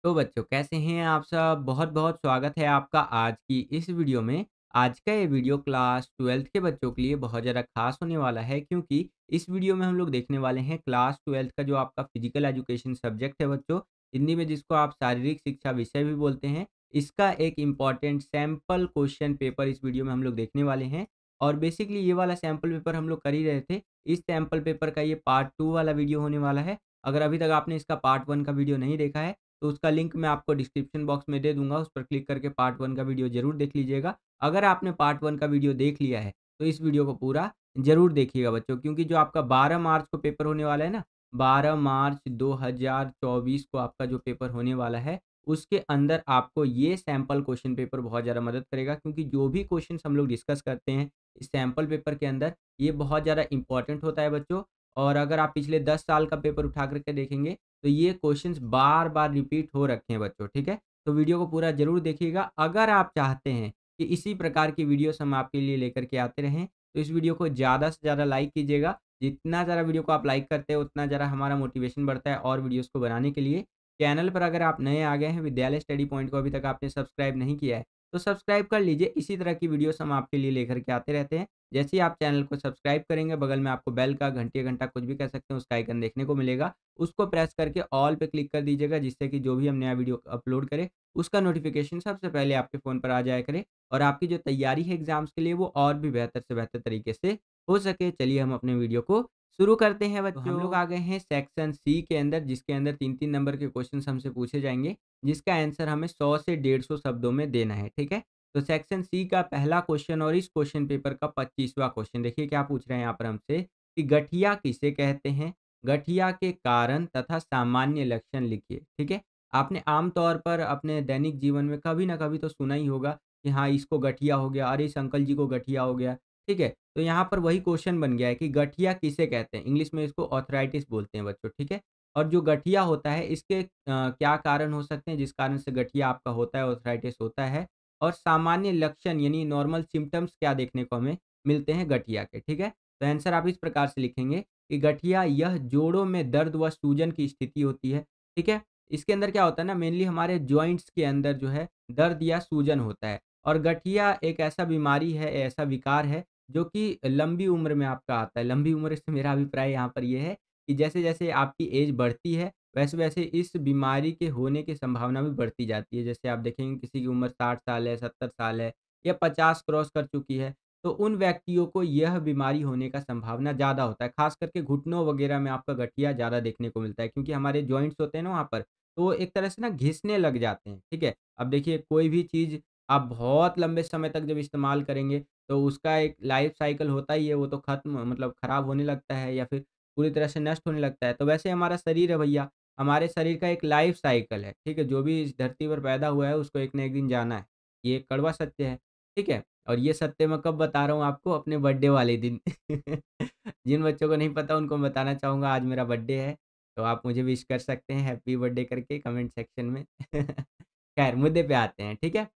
तो बच्चों कैसे हैं आप सब? बहुत-बहुत स्वागत है आपका आज की इस वीडियो में। आज का ये वीडियो क्लास 12th के बच्चों के लिए बहुत ज़्यादा ख़ास होने वाला है क्योंकि इस वीडियो में हम लोग देखने वाले हैं क्लास 12th का जो आपका फ़िज़िकल एजुकेशन सब्जेक्ट है बच्चों, हिंदी में जिसको आप शारीरिक शिक्षा विषय भी बोलते हैं, इसका एक इम्पॉर्टेंट सैंपल क्वेश्चन पेपर इस वीडियो में हम लोग देखने वाले हैं। और बेसिकली ये वाला सैंपल पेपर हम लोग कर ही रहे थे। इस सैंपल पेपर का ये पार्ट 2 वाला वीडियो होने वाला है। अगर अभी तक आपने इसका पार्ट 1 का वीडियो नहीं देखा है तो उसका लिंक मैं आपको डिस्क्रिप्शन बॉक्स में दे दूँगा, उस पर क्लिक करके पार्ट 1 का वीडियो ज़रूर देख लीजिएगा। अगर आपने पार्ट 1 का वीडियो देख लिया है, तो इस वीडियो को पूरा ज़रूर देखिएगा बच्चों क्योंकि जो आपका 12 मार्च को पेपर होने वाला है ना, 12 मार्च 2024 को आपका जो पेपर होने वाला है, उसके अंदर आपको ये सैंपल क्वेश्चन पेपर बहुत ज़्यादा मदद करेगा क्योंकि जो भी क्वेश्चन्स हम लोग डिस्कस करते हैं, इस सैंपल पेपर के अंदर, ये बहुत ज़्यादा इम्पोर्टेंट होता है बच्चों। और अगर आप पिछले 10 साल का पेपर उठा कर के देखेंगे, तो ये क्वेश्चंस बार-बार रिपीट हो रखे हैं बच्चों, ठीक है? तो वीडियो को पूरा ज़रूर देखिएगा। अगर आप चाहते हैं कि इसी प्रकार की वीडियोज़ हम आपके लिए लेकर के आते रहें, तो इस वीडियो को ज़्यादा से ज़्यादा लाइक कीजिएगा। जितना ज़्यादा वीडियो को आप लाइक करते हैं, उतना ज़्यादा हमारा मोटिवेशन बढ़ता है और वीडियोज़ को बनाने के लिए। चैनल पर अगर आप नए आ गए हैं, विद्यालय स्टडी पॉइंट को अभी तक आपने सब्सक्राइब नहीं किया है, तो सब्सक्राइब कर लीजिए। इसी तरह की वीडियोज़ हम आपके लिए लेकर के आते रहते हैं। जैसे ही आप चैनल को सब्सक्राइब करेंगे, बगल में आपको बेल का घंटी-घंटा कुछ भी कह सकते हैं, उसका आइकन देखने को मिलेगा। उसको प्रेस करके ऑल पे क्लिक कर दीजिएगा जिससे कि जो भी हम नया वीडियो अपलोड करें, उसका नोटिफ़िकेशन सबसे पहले आपके फ़ोन पर आ जाया करे और आपकी जो तैयारी है एग्ज़ाम्स के लिए वो और भी बेहतर से बेहतर तरीके से हो सके। चलिए हम अपने वीडियो को शुरू करते हैं बच्चों। तो हम लोग आ गए हैं सेक्शन सी के अंदर जिसके अंदर 3-3 नंबर के क्वेश्चन्स हमसे पूछे जाएँगे, जिसका आंसर हमें 100 से 150 शब्दों में देना है, ठीक है? तो सेक्शन सी का पहला क्वेश्चन और इस क्वेश्चन पेपर का 25वां क्वेश्चन देखिए क्या पूछ रहे हैं यहाँ पर हमसे कि गठिया किसे कहते हैं? गठिया के कारण तथा सामान्य लक्षण लिखिए, ठीक है? आपने आम तौर पर अपने दैनिक जीवन में कभी न कभी तो सुना ही होगा कि हाँ, इसको गठिया हो गया, अरे इस अंकल जी को गठिया हो गया, ठीक है? तो यहाँ पर वही क्वेश्चन बन गया है कि गठिया किसे कहते हैं? इंग्लिश में इसको आर्थराइटिस बोलते हैं बच्चों, ठीक है? और जो गठिया होता है इसके क्या कारण हो सकते हैं जिस कारण से गठिया आपका होता है, आर्थराइटिस होता है? और सामान्य लक्षण यानी नॉर्मल सिम्पटम्स क्या देखने को हमें मिलते हैं गठिया के, ठीक है? तो आंसर आप इस प्रकार से लिखेंगे कि गठिया यह जोड़ों में दर्द व सूजन की स्थिति होती है, ठीक है? इसके अंदर क्या होता है ना मेनली हमारे जॉइंट्स के अंदर जो है दर्द या सूजन होता है और गठिया एक ऐसा बीमारी है, ऐसा विकार है जो कि लंबी उम्र में आपका आता है। लंबी उम्र से मेरा अभिप्राय यहाँ पर ये है कि जैसे-जैसे आपकी एज बढ़ती है, वैसे-वैसे इस बीमारी के होने की संभावना भी बढ़ती जाती है। जैसे आप देखेंगे किसी की उम्र 60 साल है, 70 साल है या 50 क्रॉस कर चुकी है, तो उन व्यक्तियों को यह बीमारी होने का संभावना ज़्यादा होता है। ख़ास करके घुटनों वगैरह में आपका गठिया ज़्यादा देखने को मिलता है क्योंकि हमारे जॉइंट्स होते हैं ना वहाँ पर, तो वो एक तरह से ना घिसने लग जाते हैं, ठीक है? अब देखिए कोई भी चीज़ आप बहुत लंबे समय तक जब इस्तेमाल करेंगे, तो उसका एक लाइफ़ साइकिल होता ही है, वो तो ख़त्म मतलब ख़राब होने लगता है या फिर पूरी तरह से नष्ट होने लगता है। तो वैसे हमारा शरीर है भैया, हमारे शरीर का एक लाइफ़ साइकिल है, ठीक है? जो भी इस धरती पर पैदा हुआ है उसको एक न एक दिन जाना है। ये एक कड़वा सत्य है, ठीक है? और ये सत्य मैं कब बता रहा हूँ आपको अपने बर्थडे वाले दिन। जिन बच्चों को नहीं पता उनको मैं बताना चाहूँगा आज मेरा बर्थडे है, तो आप मुझे विश कर सकते हैं हैप्पी बर्थडे करके कमेंट सेक्शन में। खैर मुद्दे पे आते हैं, ठीक है?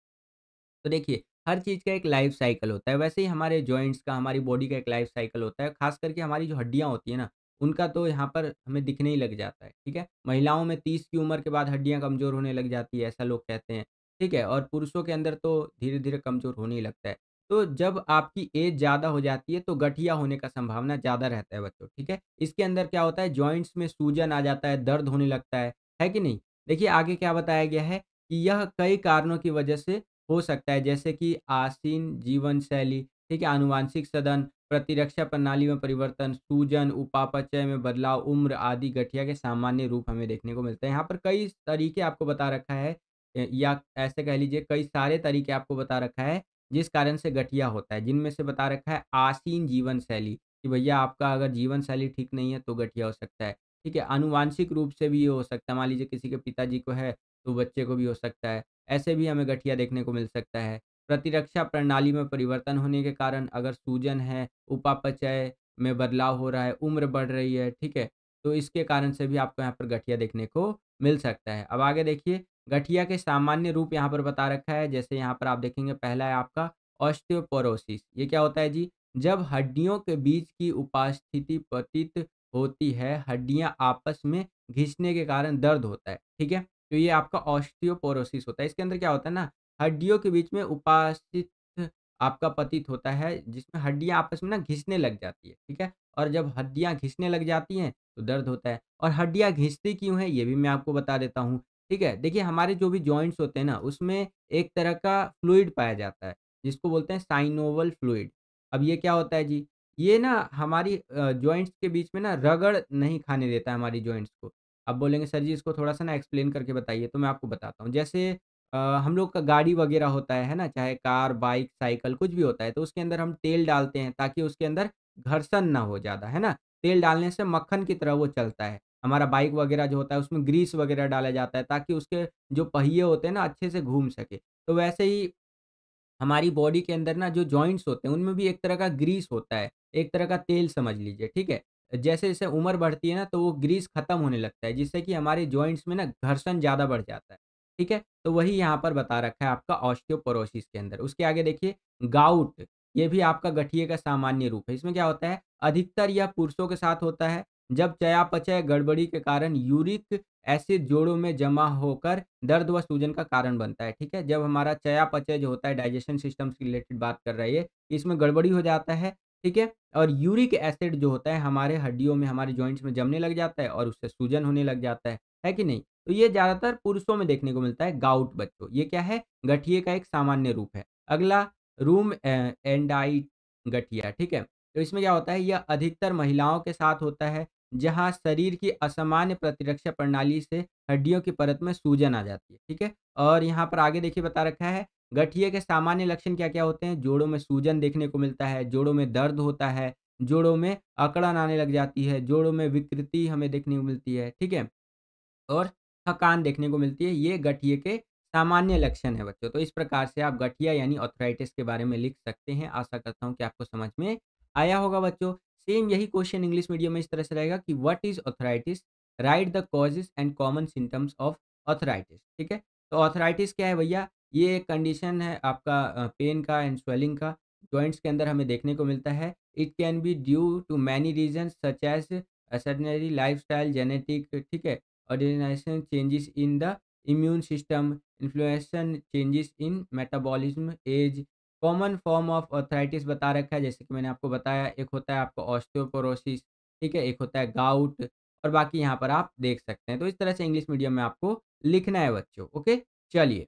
तो देखिए, हर चीज़ का एक लाइफ़ साइकिल होता है, वैसे ही हमारे जॉइंट्स का, हमारी बॉडी का एक लाइफ़ साइकिल होता है, ख़ास करके हमारी जो हड्डियाँ होती हैं ना, उनका तो यहाँ पर हमें दिखने ही लग जाता है, ठीक है? महिलाओं में 30 की उम्र के बाद हड्डियाँ कमज़ोर होने लग जाती है, ऐसा लोग कहते हैं, ठीक है? और पुरुषों के अंदर तो धीरे-धीरे कमज़ोर होने ही लगता है। तो जब आपकी एज ज़्यादा हो जाती है, तो गठिया होने का संभावना ज़्यादा रहता है बच्चों, ठीक है? इसके अंदर क्या होता है, जॉइंट्स में सूजन आ जाता है, दर्द होने लगता है कि नहीं? देखिए, आगे क्या बताया गया है कि यह कई कारणों की वजह से हो सकता है जैसे कि आसीन जीवन शैली, ठीक है? आनुवांशिक सदन, प्रतिरक्षा प्रणाली में परिवर्तन, सूजन, उपापचय में बदलाव, उम्र आदि गठिया के सामान्य रूप हमें देखने को मिलते हैं। यहाँ पर कई तरीके आपको बता रखा है या ऐसे कह लीजिए कई सारे तरीके आपको बता रखा है, जिस कारण से गठिया होता है। जिनमें से बता रखा है आसीन जीवन शैली, कि भैया आपका अगर जीवन शैली ठीक नहीं है तो गठिया हो सकता है, ठीक है? आनुवांशिक रूप से भी ये हो सकता है, मान लीजिए किसी के पिताजी को है, तो बच्चे को भी हो सकता है। ऐसे भी हमें गठिया देखने को मिल सकता है। प्रतिरक्षा प्रणाली में परिवर्तन होने के कारण अगर सूजन है, उपापचय में बदलाव हो रहा है, उम्र बढ़ रही है, ठीक है? तो इसके कारण से भी आपको यहाँ पर गठिया देखने को मिल सकता है। अब आगे देखिए, गठिया के सामान्य रूप यहाँ पर बता रखा है, जैसे यहाँ पर आप देखेंगे पहला है आपका ऑस्टियोपोरोसिस। ये क्या होता है जी? जब हड्डियों के बीच की उपस्थिति पतित होती है, हड्डियाँ आपस में घिसने के कारण दर्द होता है, ठीक है? तो ये आपका ऑस्टियोपोरोसिस होता है। इसके अंदर क्या होता है ना, हड्डियों के बीच में उपास्थित आपका पतित होता है, जिसमें हड्डियाँ आपस में ना घिसने लग जाती है, ठीक है? और जब हड्डियाँ घिसने लग जाती हैं, तो दर्द होता है और हड्डियाँ घिसती क्यों हैं, ये भी मैं आपको बता देता हूँ, ठीक है? देखिए, हमारे जो भी जॉइंट्स होते हैं ना, उसमें एक तरह का फ्लूइड पाया जाता है, जिसको बोलते हैं साइनोवल फ्लूइड। अब ये क्या होता है जी? ये ना हमारी जॉइंट्स के बीच में ना रगड़ नहीं खाने देता है हमारी जॉइंट्स को। अब बोलेंगे सर जी इसको थोड़ा-सा ना एक्सप्लेन करके बताइए, तो मैं आपको बताता हूँ। जैसे हम लोग का गाड़ी वगैरह होता है ना? चाहे कार, बाइक, साइकिल कुछ भी होता है, तो उसके अंदर हम तेल डालते हैं ताकि उसके अंदर घर्षण ना हो ज़्यादा, है ना? तेल डालने से मक्खन की तरह वो चलता है। हमारा बाइक वगैरह जो होता है उसमें ग्रीस वगैरह डाला जाता है ताकि उसके जो पहिए होते हैं ना अच्छे से घूम सके। तो वैसे ही हमारी बॉडी के अंदर ना जो जॉइंट्स होते हैं, उनमें भी एक तरह का ग्रीस होता है, एक तरह का तेल समझ लीजिए, ठीक है? जैसे-जैसे उम्र बढ़ती है ना, तो वो ग्रीस खत्म होने लगता है, जिससे कि हमारे जॉइंट्स में ना घर्षण ज़्यादा बढ़ जाता है, ठीक है? तो वही यहाँ पर बता रखा है आपका ऑस्टियोपोरोसिस के अंदर। उसके आगे देखिए गाउट, ये भी आपका गठिए का सामान्य रूप है। इसमें क्या होता है, अधिकतर यह पुरुषों के साथ होता है, जब चयापचय गड़बड़ी के कारण यूरिक एसिड जोड़ों में जमा होकर दर्द व सूजन का कारण बनता है, ठीक है? जब हमारा चयापचय जो होता है डाइजेशन सिस्टम से रिलेटेड बात कर रहा है ये, इसमें गड़बड़ी हो जाता है, ठीक है? और यूरिक एसिड जो होता है हमारे हड्डियों में, हमारे जॉइंट्स में जमने लग जाता है और उससे सूजन होने लग जाता है कि नहीं? तो ये ज़्यादातर पुरुषों में देखने को मिलता है गाउट बच्चों, ये क्या है? गठिए का एक सामान्य रूप है। अगला एंडाइ गठिया, ठीक है? तो इसमें क्या होता है, यह अधिकतर महिलाओं के साथ होता है जहाँ शरीर की असामान्य प्रतिरक्षा प्रणाली से हड्डियों की परत में सूजन आ जाती है, ठीक है? और यहाँ पर आगे देखिए बता रखा है, गठिए के सामान्य लक्षण क्या-क्या होते हैं? जोड़ों में सूजन देखने को मिलता है, जोड़ों में दर्द होता है, जोड़ों में अकड़न आने लग जाती है, जोड़ों में विकृति हमें देखने को मिलती है, ठीक है? और थकान देखने को मिलती है। ये गठिए के सामान्य लक्षण है बच्चों। तो इस प्रकार से आप गठिया यानी आर्थराइटिस के बारे में लिख सकते हैं। आशा करता हूँ कि आपको समझ में आया होगा बच्चों। सेम यही क्वेश्चन इंग्लिश मीडियम में इस तरह से रहेगा कि what is arthritis? Right the causes and common symptoms of arthritis. ठीक है? तो आर्थराइटिस क्या है भैया? ये एक कंडीशन है आपका पेन का एंड स्वेलिंग का, जॉइंट्स के अंदर हमें देखने को मिलता है। It can be due to many reasons such as sedentary lifestyle, genetic, ठीक है? Organization changes in the immune system, inflammation changes in metabolism, age, common form of arthritis बता रखा है जैसे कि मैंने आपको बताया। एक होता है आपका ऑस्टियोपोरोसिस, ठीक है? एक होता है गाउट और बाकी यहाँ पर आप देख सकते हैं। तो इस तरह से इंग्लिश मीडियम में आपको लिखना है बच्चों, ओके? चलिए।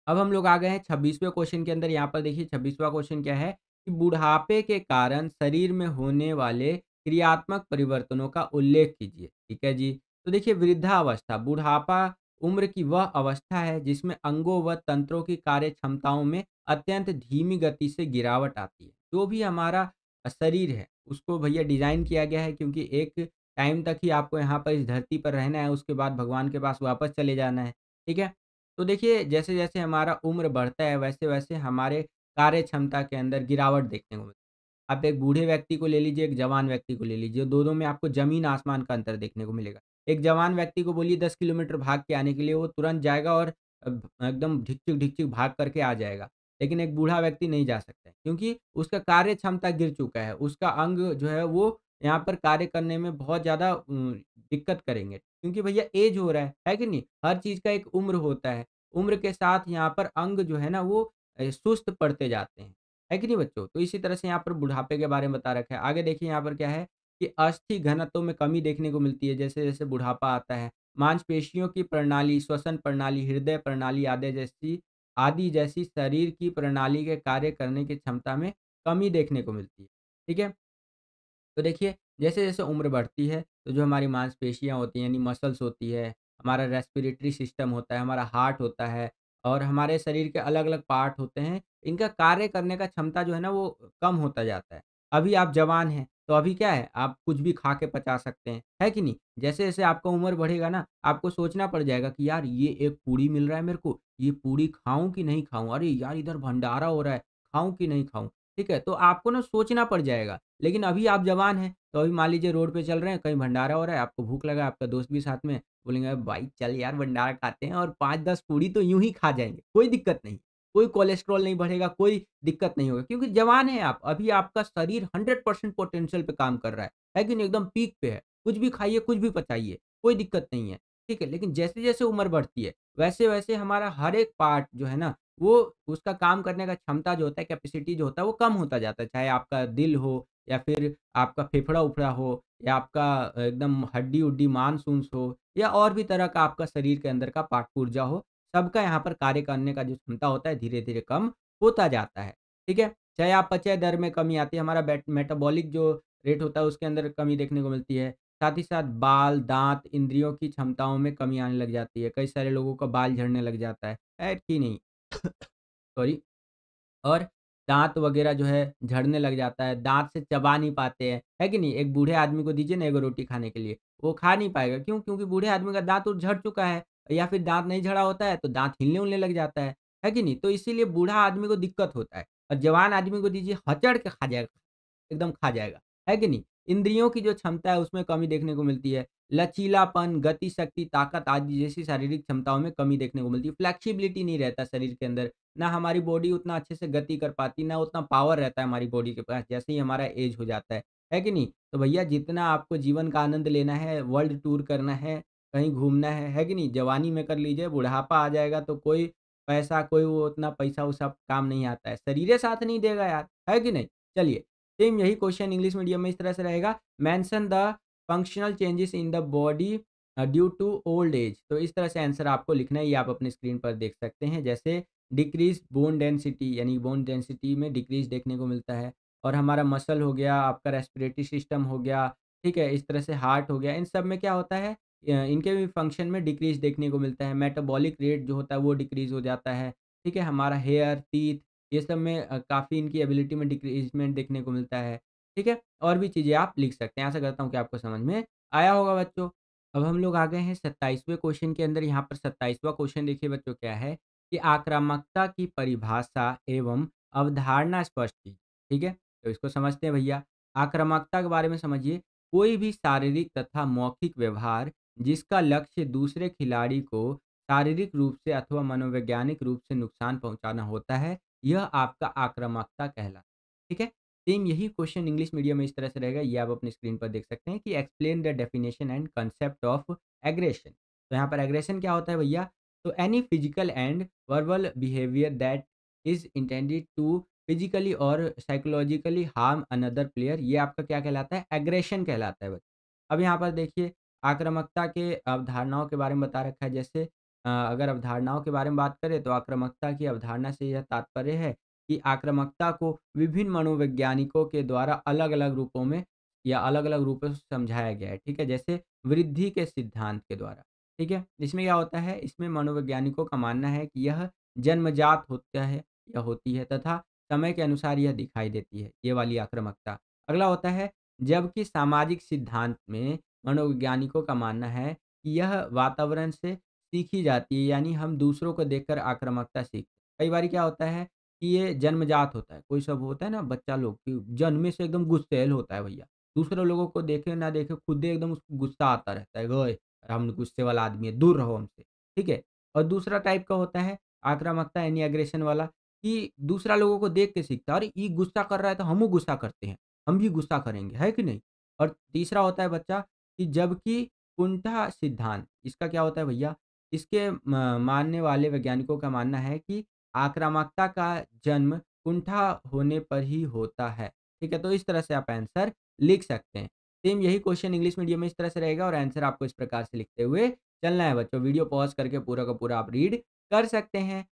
अब हम लोग आ गए हैं 26वें क्वेश्चन के अंदर। यहाँ पर देखिए 26वां क्वेश्चन क्या है कि बुढ़ापे के कारण शरीर में होने वाले क्रियात्मक परिवर्तनों का उल्लेख कीजिए। ठीक है जी। तो देखिए वृद्धावस्था, बुढ़ापा उम्र की वह अवस्था है जिसमें अंगों व तंत्रों की कार्य क्षमताओं में अत्यंत धीमी गति से गिरावट आती है। जो भी हमारा शरीर है उसको भैया डिजाइन किया गया है, क्योंकि एक टाइम तक ही आपको यहाँ पर इस धरती पर रहना है, उसके बाद भगवान के पास वापस चले जाना है। ठीक है? तो देखिए जैसे-जैसे हमारा उम्र बढ़ता है वैसे-वैसे हमारे कार्य क्षमता के अंदर गिरावट देखने को मिलती है। आप एक बूढ़े व्यक्ति को ले लीजिए, एक जवान व्यक्ति को ले लीजिए, दोनों में आपको ज़मीन-आसमान का अंतर देखने को मिलेगा। एक जवान व्यक्ति को बोलिए 10 किलोमीटर भाग के आने के लिए, वो तुरंत जाएगा और एकदम ढिक-चिक भाग करके आ जाएगा। लेकिन एक बूढ़ा व्यक्ति नहीं जा सकता है, क्योंकि उसका कार्य क्षमता गिर चुका है। उसका अंग जो है वो यहाँ पर कार्य करने में बहुत ज़्यादा दिक्कत करेंगे, क्योंकि भैया ऐज हो रहा है कि नहीं? हर चीज़ का एक उम्र होता है। उम्र के साथ यहाँ पर अंग जो है ना वो सुस्त पड़ते जाते हैं, है कि नहीं बच्चों? तो इसी तरह से यहाँ पर बुढ़ापे के बारे में बता रखा है। आगे देखिए यहाँ पर क्या है कि अस्थि घनत्व में कमी देखने को मिलती है जैसे-जैसे बुढ़ापा आता है। मांसपेशियों की प्रणाली, श्वसन प्रणाली, हृदय प्रणाली आदि जैसी शरीर की प्रणाली के कार्य करने की क्षमता में कमी देखने को मिलती है। ठीक है? तो देखिए, जैसे-जैसे उम्र बढ़ती है, तो जो हमारी मांसपेशियाँ होती हैं, यानी मसल्स होती है, हमारा रेस्पिरेटरी सिस्टम होता है, हमारा हार्ट होता है और हमारे शरीर के अलग-अलग पार्ट होते हैं, इनका कार्य करने का क्षमता जो है ना, वो कम होता जाता है। अभी आप जवान हैं, तो अभी क्या है, आप कुछ भी खा के पचा सकते हैं, है कि नहीं? जैसे-जैसे आपका उम्र बढ़ेगा ना, आपको सोचना पड़ जाएगा कि यार, ये एक पूड़ी मिल रहा है मेरे को, ये पूड़ी खाऊँ कि नहीं खाऊँ? अरे यार, इधर भंडारा हो रहा है, खाऊँ कि नहीं खाऊँ? ठीक है? तो आपको ना सोचना पड़ जाएगा। लेकिन अभी आप जवान हैं, तो अभी मान लीजिए रोड पे चल रहे हैं, कहीं भंडारा हो रहा है, आपको भूख लगा है, आपका दोस्त भी साथ में है, बोलेंगे, "अरे भाई चल यार भंडारा खाते हैं" और 5-10 पूड़ी तो यूँ ही खा जाएँगे, कोई दिक्कत नहीं। कोई कोलेस्ट्रॉल नहीं बढ़ेगा, कोई दिक्कत नहीं होगा, क्योंकि जवान हैं आप, अभी आपका शरीर 100% पोटेंशियल पे काम कर रहा है कि नहीं? एकदम पीक पे है। कुछ भी खाइए, कुछ भी पचाइए, कोई दिक्कत नहीं है। ठीक है? लेकिन जैसे-जैसे उम्र बढ़ती है, वैसे-वैसे हमारा हर एक पार्ट जो है ना, वो उसका काम करने का क्षमता जो होता है, कैपेसिटी जो होता है, वो कम होता जाता है। चाहे आपका दिल हो या फिर आपका फेफड़ा-उफड़ा हो या आपका एकदम हड्डी-उड्डी, मांस-ऊंस हो या और भी तरह का आपका शरीर के अंदर का पार्ट पुर्जा हो, सबका यहाँ पर कार्य करने का जो क्षमता होता है, धीरे-धीरे कम होता जाता है। ठीक है? चाहे अपचय दर में कमी आती है, हमारा मेटाबॉलिक जो रेट होता है, उसके अंदर कमी देखने को मिलती है। साथ ही साथ बाल, दाँत, इंद्रियों की क्षमताओं में कमी आने लग जाती है। कई सारे लोगों का बाल झड़ने लग जाता है। ऐड की नहीं, सॉरी। और दाँत वग़ैरह जो है झड़ने लग जाता है, दाँत से चबा नहीं पाते हैं, है कि नहीं? एक बूढ़े आदमी को दीजिए ना एगो रोटी खाने के लिए, वो खा नहीं पाएगा, क्यों? क्योंकि बूढ़े आदमी का दाँत तो झड़ चुका है या फिर दाँत नहीं झड़ा होता है, तो दाँत हिलने-उलने लग जाता है कि नहीं? तो इसीलिए बूढ़ा आदमी को दिक्कत होता है और जवान आदमी को दीजिए हचड़ के खा जाएगा, एकदम खा जाएगा, है कि नहीं? इंद्रियों की जो क्षमता है उसमें कमी देखने को मिलती है, लचीलापन, गति, शक्ति, ताकत आदि जैसी शारीरिक क्षमताओं में कमी देखने को मिलती है, फ्लेक्सिबिलिटी नहीं रहता शरीर के अंदर, ना हमारी बॉडी उतना अच्छे से गति कर पाती, ना उतना पावर रहता है हमारी बॉडी के पास, जैसे ही हमारा ऐज हो जाता है कि नहीं? तो भैया जितना आपको जीवन का आनंद लेना है, वर्ल्ड टूर करना है, कहीं घूमना है कि नहीं? जवानी में कर लीजिए, बुढ़ापा आ जाएगा तो कोई पैसा, कोई वो उतना पैसा-वैसा काम नहीं आता है। शरीर ही साथ नहीं देगा यार, है कि नहीं? चलिए, सेम यही क्वेश्चन इंग्लिश मीडियम में इस तरह से रहेगा, mention the functional changes in the body due to old age. तो इस तरह से आंसर आपको लिखना है, ये आप अपनी स्क्रीन पर देख सकते हैं। जैसे डिक्रीज़ बोन डेंसिटी, यानी बोन डेंसिटी में डिक्रीज़ देखने को मिलता है और हमारा मसल हो गया, आपका रेस्पिरेटरी सिस्टम हो गया, ठीक है? इस तरह से हार्ट हो गया, इन सब में क्या होता है, इनके भी फंक्शन में डिक्रीज़ देखने को मिलता है। मेटाबॉलिक रेट जो होता है वो डिक्रीज़ हो जाता है, ठीक है? हमारा हेयर, टीथ, ये सब में काफ़ी इनकी एबिलिटी में डिक्रीज़मेंट देखने को मिलता है, ठीक है? और भी चीज़ें आप लिख सकते हैं। आशा करता हूँ कि आपको समझ में आया होगा बच्चों। अब हम लोग आ गए हैं 27वें क्वेश्चन के अंदर। यहाँ पर 27वां क्वेश्चन देखिए बच्चों क्या है कि आक्रामकता की परिभाषा एवं अवधारणा स्पष्ट कीजिए, ठीक है? तो इसको समझते हैं भैया। आक्रामकता के बारे में समझिए, कोई भी शारीरिक तथा मौखिक व्यवहार जिसका लक्ष्य दूसरे खिलाड़ी को शारीरिक रूप से अथवा मनोवैज्ञानिक रूप से नुकसान पहुंचाना होता है, यह आपका आक्रामकता कहलाता है, ठीक है? सेम यही क्वेश्चन इंग्लिश मीडियम में इस तरह से रहेगा, ये आप अपनी स्क्रीन पर देख सकते हैं कि explain the definition and concept of aggression. तो यहाँ पर एग्रेशन क्या होता है भैया? तो any physical and verbal behaviour that is intended to physically or psychologically harm another player, ये आपका क्या कहलाता है? एग्रेशन कहलाता है बच्चों। अब यहाँ पर देखिए, आक्रामकता के अवधारणाओं के बारे में बता रखा है। जैसे अगर अवधारणाओं के बारे में बात करें तो आक्रामकता की अवधारणा से यह तात्पर्य है कि आक्रामकता को विभिन्न मनोवैज्ञानिकों के द्वारा अलग-अलग रूपों में या अलग-अलग रूपों से समझाया गया है, ठीक है? जैसे वृद्धि के सिद्धांत के द्वारा, ठीक है? इसमें क्या होता है, इसमें मनोवैज्ञानिकों का मानना है कि यह जन्मजात होता है या होती है तथा समय के अनुसार यह दिखाई देती है, ये वाली आक्रामकता। अगला होता है, जबकि सामाजिक सिद्धांत में मनोवैज्ञानिकों का मानना है कि यह वातावरण से सीखी जाती है, यानी हम दूसरों को देखकर आक्रामकता सीखते हैं। कई बारी क्या होता है कि ये जन्मजात होता है। कोई सब होता है ना बच्चा लोग कि जन्मे से एकदम गुस्सैल होता है भैया। दूसरे लोगों को देखे ना देखे खुद ही एकदम उसको गुस्सा आता रहता है, "ओए! हम गुस्से वाला आदमी है, दूर रहो हमसे।" ठीक है? और दूसरा टाइप का होता है आक्रामकता यानी एग्रेशन वाला कि दूसरा लोगों को देख के सीखता है, "अरे! ये गुस्सा कर रहा है तो हमहू गुस्सा करते हैं, हम भी गुस्सा करेंगे।" है कि नहीं? और तीसरा होता है बच्चा कि जबकि कुंठा सिद्धांत, इसका क्या होता है भैया? इसके मानने वाले वैज्ञानिकों का मानना है कि आक्रामकता का जन्म कुंठा होने पर ही होता है। ठीक है? तो इस तरह से आप आंसर लिख सकते हैं। सेम यही क्वेश्चन इंग्लिश मीडियम में इस तरह से रहेगा और आंसर आपको इस प्रकार से लिखते हुए चलना है बच्चों। वीडियो पॉज़ करके पूरा का पूरा आप रीड कर सकते हैं।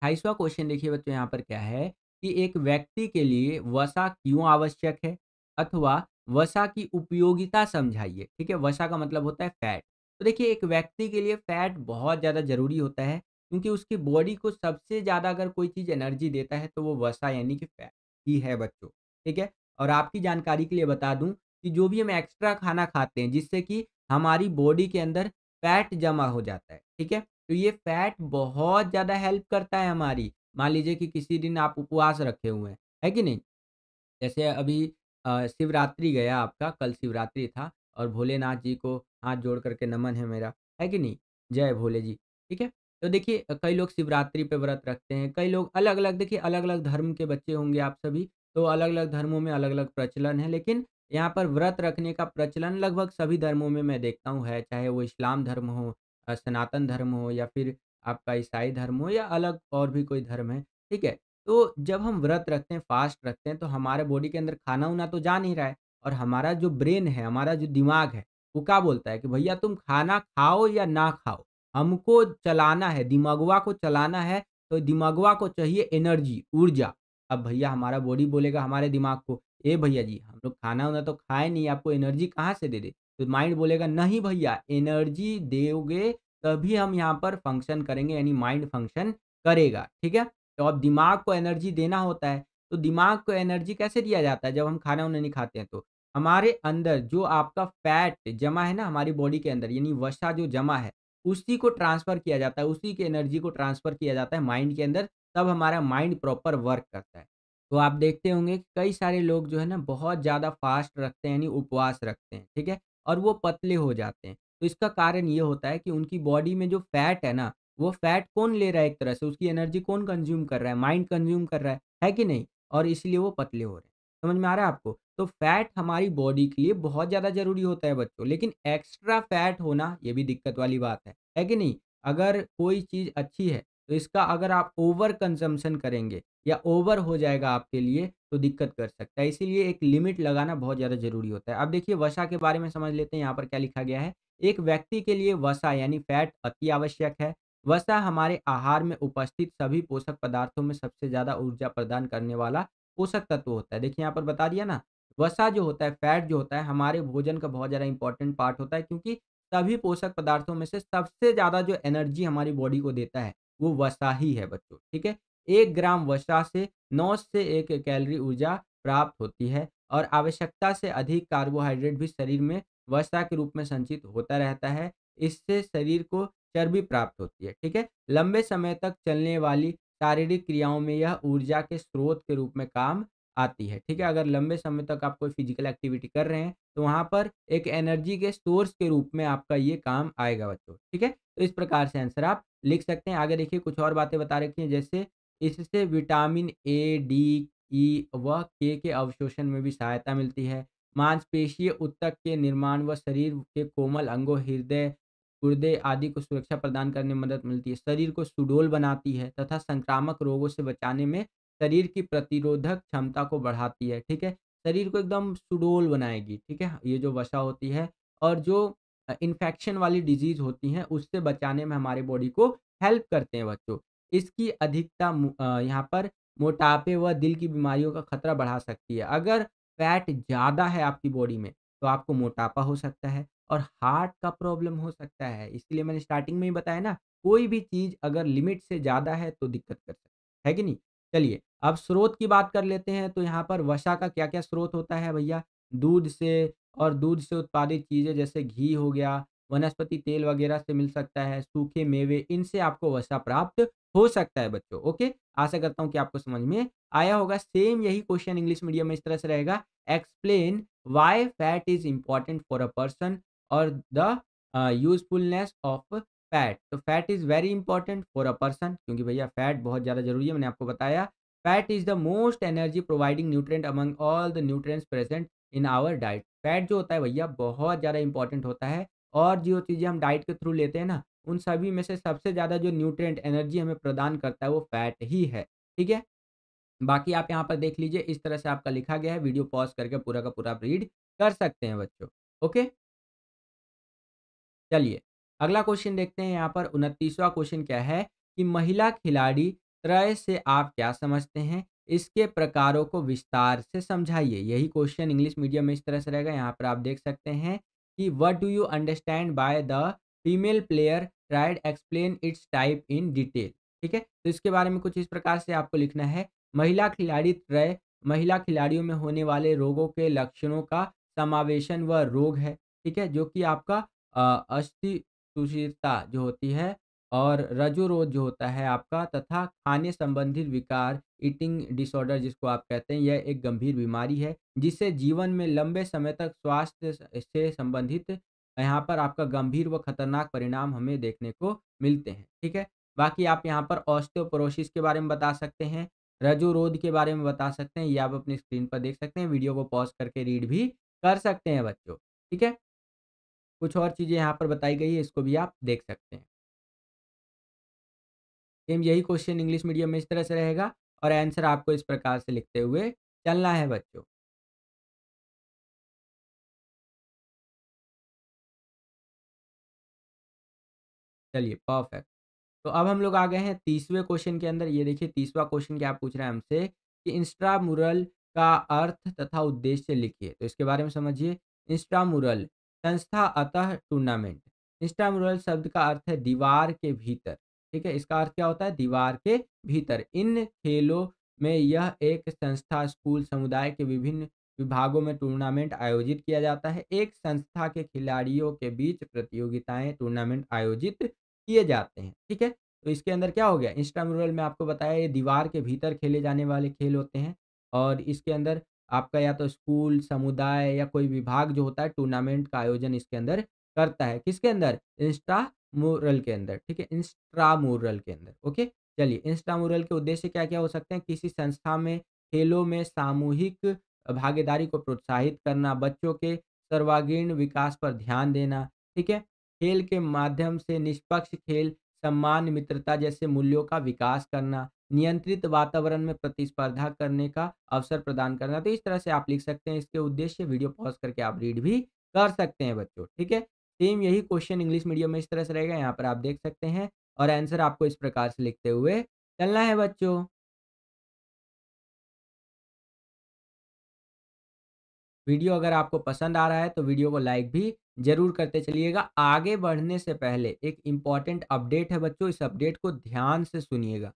28वां क्वेश्चन देखिए बच्चों यहाँ पर क्या है कि एक व्यक्ति के लिए वसा क्यों आवश्यक है? अथवा वसा की उपयोगिता समझाइए, ठीक है? वसा का मतलब होता है फैट। तो देखिए एक व्यक्ति के लिए फैट बहुत ज़्यादा ज़रूरी होता है क्योंकि उसकी बॉडी को सबसे ज़्यादा अगर कोई चीज़ एनर्जी देता है तो वो वसा यानी कि फैट ही है बच्चों, ठीक है? और आपकी जानकारी के लिए बता दूँ कि जो भी हम एक्स्ट्रा खाना खाते हैं जिससे कि हमारी बॉडी के अंदर फैट जमा हो जाता है, ठीक है? तो ये फैट बहुत ज़्यादा हेल्प करता है हमारी। मान लीजिए कि किसी दिन आप उपवास रखे हुए हैं, है कि नहीं? जैसे अभी शिवरात्रि गया आपका, कल शिवरात्रि था और भोलेनाथ जी को हाथ जोड़ कर के नमन है मेरा, है कि नहीं? जय भोले जी, ठीक है? तो देखिए कई लोग शिवरात्रि पे व्रत रखते हैं, कई लोग अलग-अलग देखिए अलग-अलग धर्म के बच्चे होंगे आप सभी, तो अलग-अलग धर्मों में अलग-अलग प्रचलन है, लेकिन यहाँ पर व्रत रखने का प्रचलन लगभग सभी धर्मों में मैं देखता हूँ है, चाहे वो इस्लाम धर्म हो सनातन धर्म हो या फिर आपका ईसाई धर्म हो या अलग और भी कोई धर्म है, ठीक है? तो जब हम व्रत रखते हैं, फास्ट रखते हैं, तो हमारे बॉडी के अंदर खाना-वाना तो जा नहीं रहा है और हमारा जो ब्रेन है, हमारा जो दिमाग है, वो क्या बोलता है कि भैया तुम खाना खाओ या ना खाओ, हमको चलाना है, दिमागवा को चलाना है, तो दिमागवा को चाहिए एनर्जी, ऊर्जा। अब भैया हमारा बॉडी बोलेगा हमारे दिमाग को, "ए भैया जी, हम लोग खाना-वाना तो खाए नहीं, आपको एनर्जी कहाँ से दे दें?" तो माइंड बोलेगा, "नहीं भैया, एनर्जी दोगे तभी हम यहाँ पर फंक्शन करेंगे, यानी माइंड फंक्शन करेगा।" ठीक है? तो अब दिमाग को एनर्जी देना होता है, तो दिमाग को एनर्जी कैसे दिया जाता है जब हम खाना-वाना नहीं खाते हैं तो? हमारे अंदर जो आपका फैट जमा है ना हमारी बॉडी के अंदर, यानी वसा जो जमा है, उसी को ट्रांसफ़र किया जाता है, उसी की एनर्जी को ट्रांसफ़र किया जाता है माइंड के अंदर, तब हमारा माइंड प्रॉपर वर्क करता है। तो आप देखते होंगे कि कई सारे लोग जो है ना बहुत ज़्यादा फ़ास्ट रखते हैं, यानी उपवास रखते हैं, ठीक है? और वो पतले हो जाते हैं। तो इसका कारण ये होता है कि उनकी बॉडी में जो फैट है ना, वो फैट कौन ले रहा है एक तरह से, उसकी एनर्जी कौन कंज़्यूम कर रहा है? माइंड कंज़्यूम कर रहा है कि नहीं? और इसलिए वो पतले हो रहे हैं। समझ में आ रहा है आपको? तो फैट हमारी बॉडी के लिए बहुत ज़्यादा ज़रूरी होता है बच्चों, लेकिन एक्स्ट्रा फैट होना ये भी दिक्कत वाली बात है कि नहीं? अगर कोई चीज़ अच्छी है, तो इसका अगर आप ओवर कंज़म्पशन करेंगे या ओवर हो जाएगा आपके लिए, तो दिक्कत कर सकता है। इसीलिए एक लिमिट लगाना बहुत ज़्यादा ज़रूरी होता है। अब देखिए वसा के बारे में समझ लेते हैं, यहाँ पर क्या लिखा गया है। एक व्यक्ति के लिए वसा यानी फैट अति आवश्यक है। वसा हमारे आहार में उपस्थित सभी पोषक पदार्थों में सबसे ज़्यादा ऊर्जा प्रदान करने वाला पोषक तत्व होता है। देखिए यहाँ पर बता दिया ना, वसा जो होता है, फैट जो होता है, हमारे भोजन का बहुत ज़्यादा इम्पोर्टेंट पार्ट होता है क्योंकि सभी पोषक पदार्थों में से सबसे ज़्यादा जो एनर्जी हमारी बॉडी को देता है, वो वसा ही है बच्चों, ठीक है? 1 ग्राम वसा से 9 से 1 कैलोरी ऊर्जा प्राप्त होती है और आवश्यकता से अधिक कार्बोहाइड्रेट भी शरीर में वसा के रूप में संचित होता रहता है। इससे शरीर को चर्बी प्राप्त होती है, ठीक है? लंबे समय तक चलने वाली शारीरिक क्रियाओं में यह ऊर्जा के स्रोत के रूप में काम आती है, ठीक है? अगर लंबे समय तक आप कोई फिज़िकल एक्टिविटी कर रहे हैं, तो वहाँ पर एक एनर्जी के सोर्स के रूप में आपका ये काम आएगा बच्चों, ठीक है? तो इस प्रकार से आंसर आप लिख सकते हैं। आगे देखिए कुछ और बातें बता रखी हैं जैसे इससे विटामिन ए, डी, ई व के अवशोषण में भी सहायता मिलती है। मांसपेशीय ऊतक के निर्माण व शरीर के कोमल अंगों, हृदय, गुर्दे आदि को सुरक्षा प्रदान करने में मदद मिलती है। शरीर को सुडौल बनाती है तथा संक्रामक रोगों से बचाने में शरीर की प्रतिरोधक क्षमता को बढ़ाती है, ठीक है? शरीर को एकदम सुडौल बनाएगी, ठीक है? ये जो वसा होती है और जो इन्फेक्शन वाली डिज़ीज़ होती हैं, उससे बचाने में हमारे बॉडी को हेल्प करते हैं बच्चों। इसकी अधिकता यहाँ पर मोटापे व दिल की बीमारियों का खतरा बढ़ा सकती है। अगर फैट ज़्यादा है आपकी बॉडी में, तो आपको मोटापा हो सकता है और हार्ट का प्रॉब्लम हो सकता है। इसीलिए मैंने स्टार्टिंग में ही बताया ना, कोई भी चीज़ अगर लिमिट से ज़्यादा है, तो दिक्कत कर सकती है कि नहीं? चलिए, अब स्रोत की बात कर लेते हैं, तो यहाँ पर वसा का क्या-क्या स्रोत होता है भैया? दूध से और दूध से उत्पादित चीज़ें जैसे घी हो गया, वनस्पति तेल वगैरह से मिल सकता है, सूखे मेवे, इनसे आपको वसा प्राप्त हो सकता है बच्चों, ओके? आशा करता हूँ कि आपको समझ में आया होगा। सेम यही क्वेश्चन इंग्लिश मीडियम में इस तरह से रहेगा, explain why fat is important for a person और द यूज़फुलनेस ऑफ फैट। तो fat is very important for a person क्योंकि भैया फैट बहुत ज़्यादा ज़रूरी है, मैंने आपको बताया। Fat is the most energy providing nutrient among all the nutrients present in our diet. Fat जो होता है भैया बहुत ज़्यादा इंपॉर्टेंट होता है और जो चीज़ें हम डाइट के थ्रू लेते हैं ना, उन सभी में से सबसे ज़्यादा जो न्यूट्रिएंट एनर्जी हमें प्रदान करता है वो फैट ही है, ठीक है? बाकी आप यहाँ पर देख लीजिए इस तरह से आपका लिखा गया है, वीडियो पॉज़ करके पूरा का पूरा आप रीड कर सकते हैं बच्चों, ओके? चलिए, अगला क्वेश्चन देखते हैं यहाँ पर 29वाँ क्वेश्चन क्या है कि महिला खिलाड़ी त्रय से आप क्या समझते हैं? इसके प्रकारों को विस्तार से समझाइए। यही क्वेश्चन इंग्लिश मीडियम में इस तरह से रहेगा, यहाँ पर आप देख सकते हैं कि what do you understand by the female player tried explain it's type in detail. ठीक है? तो इसके बारे में कुछ इस प्रकार से आपको लिखना है, महिला खिलाड़ी त्रय महिला खिलाड़ियों में होने वाले रोगों के लक्षणों का समावेशन व रोग है, ठीक है? जो कि आपका अस्थिसुचिरता जो होती है और रजोरोग जो होता है आपका तथा खाने संबंधित विकार ईटिंग डिसऑर्डर जिसको आप कहते हैं, यह एक गंभीर बीमारी है जिससे जीवन में लंबे समय तक स्वास्थ्य से संबंधित यहाँ पर आपका गंभीर व खतरनाक परिणाम हमें देखने को मिलते हैं, ठीक है? बाकी आप यहाँ पर ऑस्टियोपोरोसिस के बारे में बता सकते हैं, रजोरोग के बारे में बता सकते हैं, ये आप अपनी स्क्रीन पर देख सकते हैं, वीडियो को पॉज़ करके रीड भी कर सकते हैं बच्चों, ठीक है? कुछ और चीज़ें यहाँ पर बताई गई है, इसको भी आप देख सकते हैं। सेम यही क्वेश्चन इंग्लिश मीडियम में इस तरह से रहेगा और आंसर आपको इस प्रकार से लिखते हुए चलना है बच्चों। चलिए परफेक्ट। तो अब हम लोग आ गए हैं 30वें क्वेश्चन के अंदर। ये देखिए 30वां क्वेश्चन क्या पूछ रहा है हमसे कि इंस्ट्रामुरल का अर्थ तथा उद्देश्य लिखिए। तो इसके बारे में समझिए। इंस्ट्रामुरल संस्था अतः टूर्नामेंट। इंस्ट्रामुरल शब्द का अर्थ है दीवार के भीतर। ठीक है, इसका अर्थ क्या होता है? दीवार के भीतर। इन खेलों में यह एक संस्था, स्कूल, समुदाय के विभिन्न विभागों में टूर्नामेंट आयोजित किया जाता है। एक संस्था के खिलाड़ियों के बीच प्रतियोगिताएं, टूर्नामेंट आयोजित किए जाते हैं, ठीक है? तो इसके अंदर क्या हो गया, इंस्ट्राम्यूरल में आपको बताया ये दीवार के भीतर खेले जाने वाले खेल होते हैं और इसके अंदर आपका या तो स्कूल, समुदाय या कोई विभाग जो होता है टूर्नामेंट का आयोजन इसके अंदर करता है। किसके अंदर? इंस्ट्रामुरल के अंदर, ठीक है? इंस्ट्रामुरल के अंदर, ओके? चलिए, इंस्ट्रामुरल के उद्देश्य क्या-क्या हो सकते हैं? किसी संस्था में खेलों में सामूहिक भागीदारी को प्रोत्साहित करना, बच्चों के सर्वांगीण विकास पर ध्यान देना, ठीक है? खेल के माध्यम से निष्पक्ष खेल, सम्मान, मित्रता जैसे मूल्यों का विकास करना, नियंत्रित वातावरण में प्रतिस्पर्धा करने का अवसर प्रदान करना। तो इस तरह से आप लिख सकते हैं इसके उद्देश्य। वीडियो पॉज़ करके आप रीड भी कर सकते हैं बच्चों, ठीक है? सेम यही क्वेश्चन इंग्लिश मीडियम में इस तरह से रहेगा, यहाँ पर आप देख सकते हैं और आंसर आपको इस प्रकार से लिखते हुए चलना है बच्चों। वीडियो अगर आपको पसंद आ रहा है तो वीडियो को लाइक भी ज़रूर करते चलिएगा। आगे बढ़ने से पहले एक इम्पॉर्टेंट अपडेट है बच्चों, इस अपडेट को ध्यान से सुनिएगा।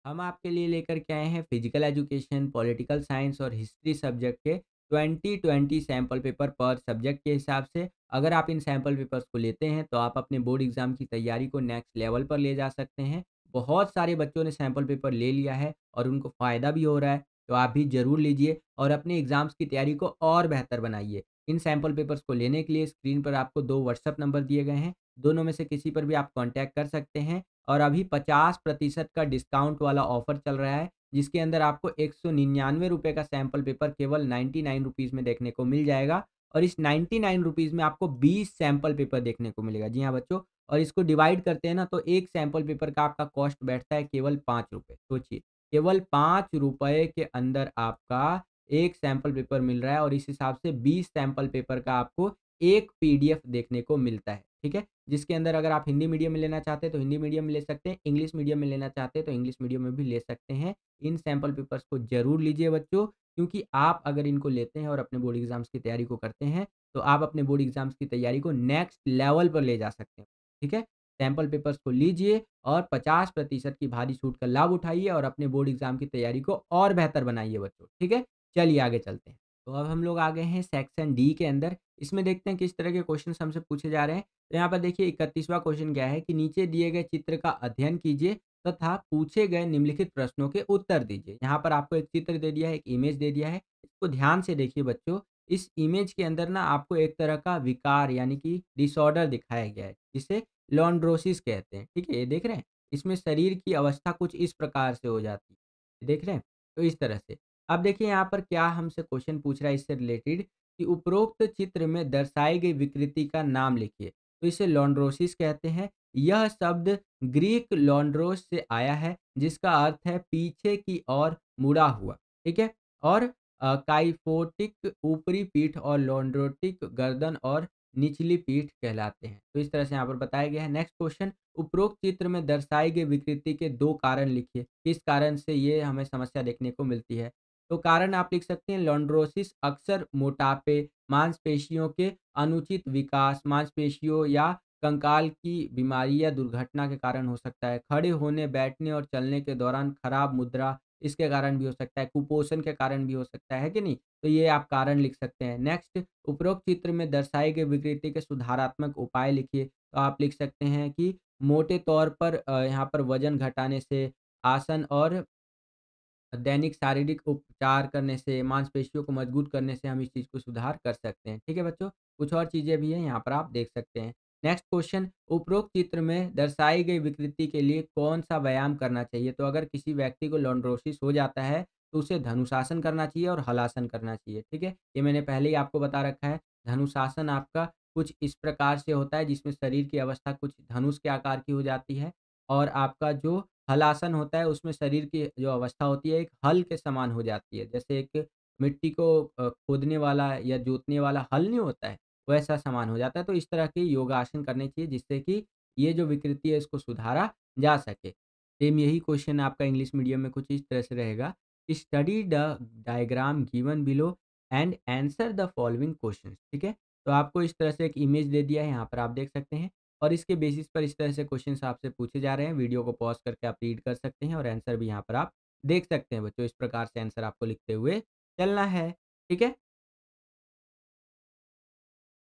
हम आपके लिए लेकर के आए हैं फिजिकल एजुकेशन, पॉलिटिकल साइंस और हिस्ट्री सब्जेक्ट के 20-20 सैंपल पेपर पर सब्जेक्ट के हिसाब से। अगर आप इन सैंपल पेपर्स को लेते हैं तो आप अपने बोर्ड एग्जाम की तैयारी को नेक्स्ट लेवल पर ले जा सकते हैं। बहुत सारे बच्चों ने सैंपल पेपर ले लिया है और उनको फ़ायदा भी हो रहा है, तो आप भी ज़रूर लीजिए और अपने एग्जाम्स की तैयारी को और बेहतर बनाइए। इन सैंपल पेपर्स को लेने के लिए स्क्रीन पर आपको 2 व्हाट्सएप नंबर दिए गए हैं, दोनों में से किसी पर भी आप कॉन्टैक्ट कर सकते हैं। और अभी 50% का डिस्काउंट वाला ऑफर चल रहा है, जिसके अंदर आपको ₹199 का सैंपल पेपर केवल ₹99 में देखने को मिल जाएगा और इस ₹99 में आपको 20 सैंपल पेपर देखने को मिलेगा। जी हाँ बच्चों, और इसको डिवाइड करते हैं ना तो एक सैंपल पेपर का आपका कॉस्ट बैठता है केवल ₹5। सोचिए, केवल ₹5 के अंदर आपका एक सैंपल पेपर मिल रहा है और इस हिसाब से 20 सैंपल पेपर का आपको एक पीडीएफ देखने को मिलता है, ठीक है? जिसके अंदर अगर आप हिंदी मीडियम में लेना चाहते हैं तो हिंदी मीडियम में ले सकते हैं, इंग्लिश मीडियम में लेना चाहते हैं तो इंग्लिश मीडियम में भी ले सकते हैं। इन सैंपल पेपर्स को ज़रूर लीजिए बच्चों, क्योंकि आप अगर इनको लेते हैं और अपने बोर्ड एग्ज़ाम्स की तैयारी को करते हैं, तो आप अपने बोर्ड एग्ज़ाम्स की तैयारी को नेक्स्ट लेवल पर ले जा सकते हैं, ठीक है? सैंपल पेपर्स को लीजिए और 50% की भारी छूट का लाभ उठाइए और अपने बोर्ड एग्ज़ाम की तैयारी को और बेहतर बनाइए बच्चों, ठीक है? चलिए आगे चलते हैं। तो अब हम लोग आ गए हैं सेक्शन डी के अंदर। इसमें देखते हैं किस तरह के क्वेश्चन्स हमसे पूछे जा रहे हैं। तो यहाँ पर देखिए 31वां क्वेश्चन क्या है कि नीचे दिए गए चित्र का अध्ययन कीजिए तथा पूछे गए निम्नलिखित प्रश्नों के उत्तर दीजिए। यहाँ पर आपको एक चित्र दे दिया है, एक इमेज दे दिया है। इसको ध्यान से देखिए बच्चों। इस इमेज के अंदर ना आपको एक तरह का विकार यानी कि डिसऑर्डर दिखाया गया है, जिसे लॉन्ड्रोसिस कहते हैं। ठीक है, ये देख रहे हैं? इसमें शरीर की अवस्था कुछ इस प्रकार से हो जाती है। देख रहे हैं? तो इस तरह से। अब देखिए यहाँ पर क्या हमसे क्वेश्चन पूछ रहा है इससे रिलेटेड कि उपरोक्त चित्र में दर्शाई गई विकृति का नाम लिखिए। तो इसे लॉन्ड्रोसिस कहते हैं। यह शब्द ग्रीक लॉन्ड्रोस से आया है, जिसका अर्थ है पीछे की ओर मुड़ा हुआ, ठीक है? और काइफोटिक ऊपरी पीठ और लॉन्ड्रोटिक गर्दन और निचली पीठ कहलाते हैं। तो इस तरह से यहाँ पर बताया गया है। नेक्स्ट क्वेश्चन, उपरोक्त चित्र में दर्शाई गई विकृति के 2 कारण लिखिए। किस कारण से ये हमें समस्या देखने को मिलती है? तो कारण आप लिख सकते हैं लॉन्ड्रोसिस अक्सर मोटापे, मांसपेशियों के अनुचित विकास, मांसपेशियों या कंकाल की बीमारी या दुर्घटना के कारण हो सकता है। खड़े होने, बैठने और चलने के दौरान खराब मुद्रा इसके कारण भी हो सकता है। कुपोषण के कारण भी हो सकता है कि नहीं? तो ये आप कारण लिख सकते हैं। नेक्स्ट, उपरोक्त चित्र में दर्शाई गई विकृति के सुधारात्मक उपाय लिखिए। तो आप लिख सकते हैं कि मोटे तौर पर यहाँ पर वजन घटाने से, आसन और दैनिक शारीरिक उपचार करने से, मांसपेशियों को मजबूत करने से हम इस चीज़ को सुधार कर सकते हैं। ठीक है बच्चों? कुछ और चीज़ें भी हैं, यहाँ पर आप देख सकते हैं। नेक्स्ट क्वेश्चन, उपरोक्त चित्र में दर्शाई गई विकृति के लिए कौन-सा व्यायाम करना चाहिए? तो अगर किसी व्यक्ति को लॉन्ड्रोसिस हो जाता है, तो उसे धनुरासन करना चाहिए और हलासन करना चाहिए। ठीक है? ये मैंने पहले ही आपको बता रखा है। धनुरासन आपका कुछ इस प्रकार से होता है जिसमें शरीर की अवस्था कुछ धनुष के आकार की हो जाती है और आपका जो हलासन होता है उसमें शरीर की जो अवस्था होती है एक हल के समान हो जाती है। जैसे एक मिट्टी को खोदने वाला या जोतने वाला हल नहीं होता है, वैसा समान हो जाता है। तो इस तरह के योगासन करने चाहिए जिससे कि ये जो विकृति है इसको सुधारा जा सके। सेम यही क्वेश्चन आपका इंग्लिश मीडियम में कुछ इस तरह से रहेगा, study the diagram given below and answer the following questions. ठीक है? तो आपको इस तरह से एक इमेज दे दिया है, यहाँ पर आप देख सकते हैं और इसके बेसिस पर इस तरह से क्वेश्चंस आपसे पूछे जा रहे हैं। वीडियो को पॉज़ करके आप रीड कर सकते हैं और आंसर भी यहाँ पर आप देख सकते हैं बच्चों। इस प्रकार से आंसर आपको लिखते हुए चलना है। ठीक है?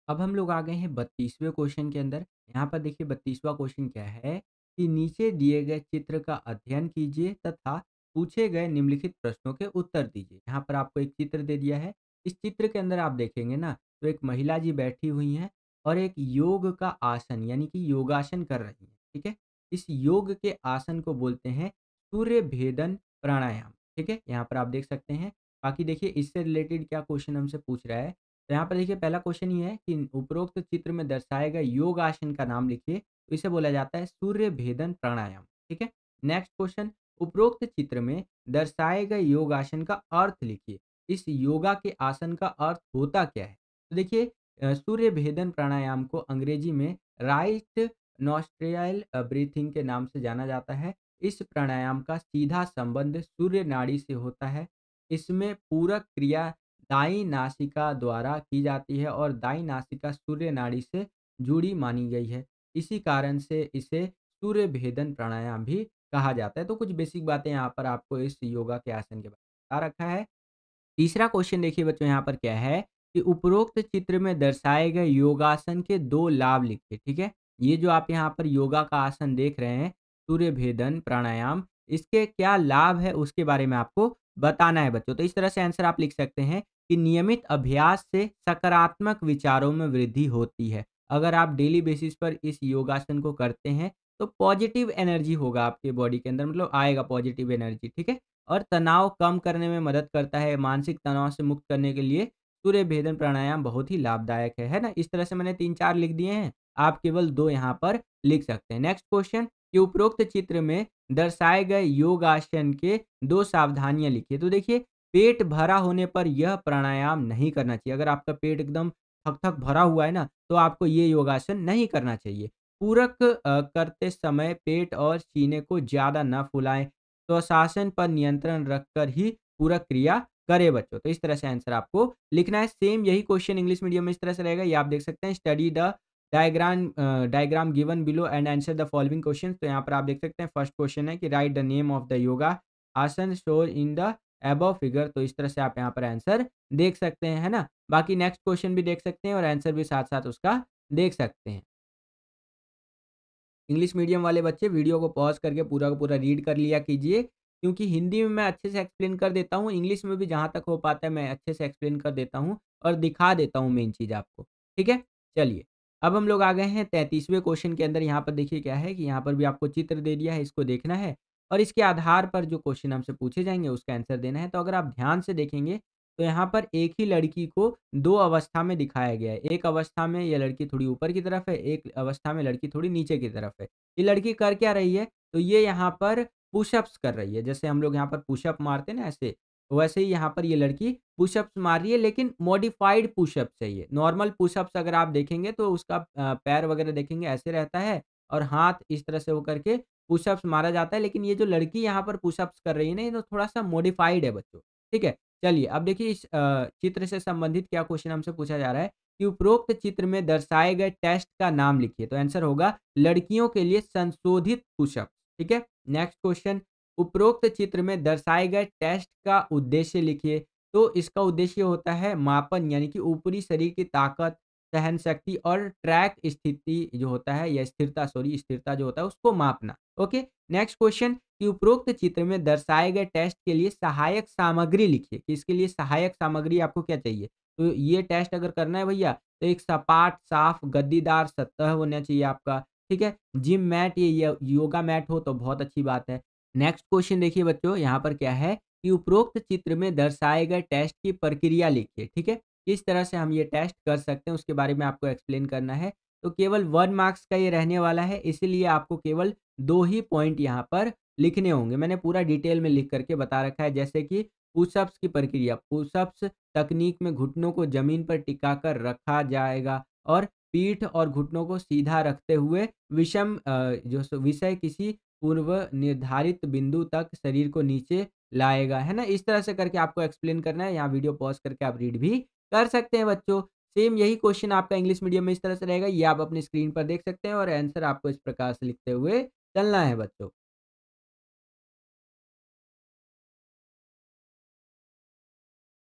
अब हम लोग आ गए हैं 32वें क्वेश्चन के अंदर। यहाँ पर देखिए 32वां क्वेश्चन क्या है कि नीचे दिए गए चित्र का अध्ययन कीजिए तथा पूछे गए निम्नलिखित प्रश्नों के उत्तर दीजिए। यहाँ पर आपको एक चित्र दे दिया है। इस चित्र के अंदर आप देखेंगे ना तो एक महिला जी बैठी हुई हैं और एक योग का आसन यानी कि योगासन कर रही हैं। ठीक है? इस योग के आसन को बोलते हैं सूर्य भेदन प्राणायाम। ठीक है? यहाँ पर आप देख सकते हैं। बाकी देखिए इससे रिलेटेड क्या क्वेश्चन हमसे पूछ रहा है। तो यहाँ पर देखिए पहला क्वेश्चन ये है कि उपरोक्त चित्र में दर्शाए गए योग आसन का नाम लिखिए। तो इसे बोला जाता है सूर्य भेदन प्राणायाम। ठीक है? नेक्स्ट क्वेश्चन, उपरोक्त चित्र में दर्शाए गए योग आसन का अर्थ लिखिए। इस योगा के आसन का अर्थ होता क्या है? तो देखिए सूर्य भेदन प्राणायाम को अंग्रेजी में राइट नॉस्ट्रियल ब्रीथिंग के नाम से जाना जाता है। इस प्राणायाम का सीधा संबंध सूर्य नाड़ी से होता है। इसमें पूरक क्रिया दाईं नासिका द्वारा की जाती है और दाईं नासिका सूर्य नाड़ी से जुड़ी मानी गई है। इसी कारण से इसे सूर्य भेदन प्राणायाम भी कहा जाता है। तो कुछ बेसिक बातें यहाँ पर आपको इस योगा के आसन के बारे में बता रखा है। तीसरा क्वेश्चन देखिए बच्चों यहाँ पर क्या है कि उपरोक्त चित्र में दर्शाए गए योगासन के 2 लाभ लिखिए। ठीक है? ये जो आप यहाँ पर योगा का आसन देख रहे हैं, सूर्य भेदन प्राणायाम, इसके क्या लाभ है उसके बारे में आपको बताना है बच्चों। तो इस तरह से आंसर आप लिख सकते हैं कि नियमित अभ्यास से सकारात्मक विचारों में वृद्धि होती है। अगर आप डेली बेसिस पर इस योगासन को करते हैं, तो पॉजिटिव एनर्जी होगा आपके बॉडी के अंदर, मतलब आएगा पॉजिटिव एनर्जी। ठीक है? और तनाव कम करने में मदद करता है। मानसिक तनाव से मुक्त करने के लिए सूर्य भेदन प्राणायाम बहुत ही लाभदायक है ना? इस तरह से मैंने 3-4 लिख दिए हैं, आप केवल 2 यहाँ पर लिख सकते हैं। नेक्स्ट क्वेश्चन कि उपरोक्त चित्र में दर्शाए गए योग आसन के 2 सावधानियाँ लिखिए। तो देखिए पेट भरा होने पर यह प्राणायाम नहीं करना चाहिए। अगर आपका पेट एकदम थक-थक भरा हुआ है ना, तो आपको ये योगासन नहीं करना चाहिए। पूरक करते समय पेट और सीने को ज़्यादा ना फुलाएँ। स्वशासन पर नियंत्रण रखकर ही पूरक क्रिया करें बच्चों। तो इस तरह से आंसर आपको लिखना है। सेम यही क्वेश्चन इंग्लिश मीडियम में इस तरह से रहेगा। ये आप देख सकते हैं, study the diagram given below and answer the following questions. तो यहाँ पर आप देख सकते हैं फर्स्ट क्वेश्चन है कि right the name of the yoga आसन शोर इन द अबव फिगर। तो इस तरह से आप यहाँ पर आंसर देख सकते हैं, है ना? बाकी नेक्स्ट क्वेश्चन भी देख सकते हैं और आंसर भी साथ-साथ उसका देख सकते हैं। इंग्लिश मीडियम वाले बच्चे वीडियो को पॉज़ करके पूरा का पूरा रीड कर लिया कीजिए, क्योंकि हिंदी में मैं अच्छे से एक्सप्लेन कर देता हूँ, इंग्लिश में भी जहाँ तक हो पाता है मैं अच्छे से एक्सप्लेन कर देता हूँ और दिखा देता हूँ मेन चीज़ आपको। ठीक है? चलिए, अब हम लोग आ गए हैं 33वें क्वेश्चन के अंदर। यहाँ पर देखिए क्या है कि यहाँ पर भी आपको चित्र दे दिया है, इसको देखना है और इसके आधार पर जो क्वेश्चन हमसे पूछे जाएँगे उसका आंसर देना है। तो अगर आप ध्यान से देखेंगे तो यहाँ पर एक ही लड़की को 2 अवस्था में दिखाया गया है। एक अवस्था में ये लड़की थोड़ी ऊपर की तरफ है, एक अवस्था में लड़की थोड़ी नीचे की तरफ है। ये लड़की कर क्या रही है? तो ये यहाँ पर पुशअप्स कर रही है। जैसे हम लोग यहाँ पर पुशअप मारते हैं ना ऐसे, वैसे ही यहाँ पर ये लड़की पुशअप्स मार रही है, लेकिन मॉडिफाइड पुशअप्स है ये। नॉर्मल पुशअप्स अगर आप देखेंगे तो उसका पैर वगैरह देखेंगे ऐसे रहता है और हाथ इस तरह से हो करके पुशअप्स मारा जाता है। लेकिन ये जो लड़की यहाँ पर पुशअप्स कर रही है ना, ये तो थोड़ा-सा मॉडिफाइड है बच्चों। ठीक है? चलिए अब देखिए इस चित्र से संबंधित क्या क्वेश्चन हमसे पूछा जा रहा है कि उपरोक्त चित्र में दर्शाए गए टेस्ट का नाम लिखिए। तो आंसर होगा लड़कियों के लिए संशोधित पुशअप। ठीक है? नेक्स्ट क्वेश्चन, उपरोक्त चित्र में दर्शाए गए टेस्ट का उद्देश्य लिखिए। तो इसका उद्देश्य होता है मापन, यानी कि ऊपरी शरीर की ताकत, सहन शक्ति और ट्रैक स्थिति जो होता है या स्थिरता, सॉरी स्थिरता जो होता है उसको मापना। ओके? नेक्स्ट क्वेश्चन कि उपरोक्त चित्र में दर्शाए गए टेस्ट के लिए सहायक सामग्री लिखिए कि इसके लिए सहायक सामग्री आपको क्या चाहिए। तो ये टेस्ट अगर करना है भैया तो एक सपाट, साफ, गद्दीदार सतह होना चाहिए आपका। ठीक है? जिम मैट, ये योगा मैट हो तो बहुत अच्छी बात है। नेक्स्ट क्वेश्चन देखिए बच्चों, यहाँ पर क्या है कि उपरोक्त चित्र में दर्शाए गए टेस्ट की प्रक्रिया लिखिए। ठीक है? किस तरह से हम ये टेस्ट कर सकते हैं उसके बारे में आपको एक्सप्लेन करना है। तो केवल 1 मार्क्स का ये रहने वाला है, इसीलिए आपको केवल 2 ही पॉइंट यहाँ पर लिखने होंगे। मैंने पूरा डिटेल में लिख कर के बता रखा है, जैसे कि पुशअप्स की प्रक्रिया। पुशअप्स तकनीक में घुटनों को ज़मीन पर टिकाकर रखा जाएगा और पीठ और घुटनों को सीधा रखते हुए जो विषय किसी पूर्व निर्धारित बिंदु तक शरीर को नीचे लाएगा, है ना? इस तरह से करके आपको एक्सप्लेन करना है। यहाँ वीडियो पॉज़ करके आप रीड भी कर सकते हैं बच्चों। सेम यही क्वेश्चन आपका इंग्लिश मीडियम में इस तरह से रहेगा, ये आप अपनी स्क्रीन पर देख सकते हैं और आंसर आपको इस प्रकार से लिखते हुए चलना है बच्चों।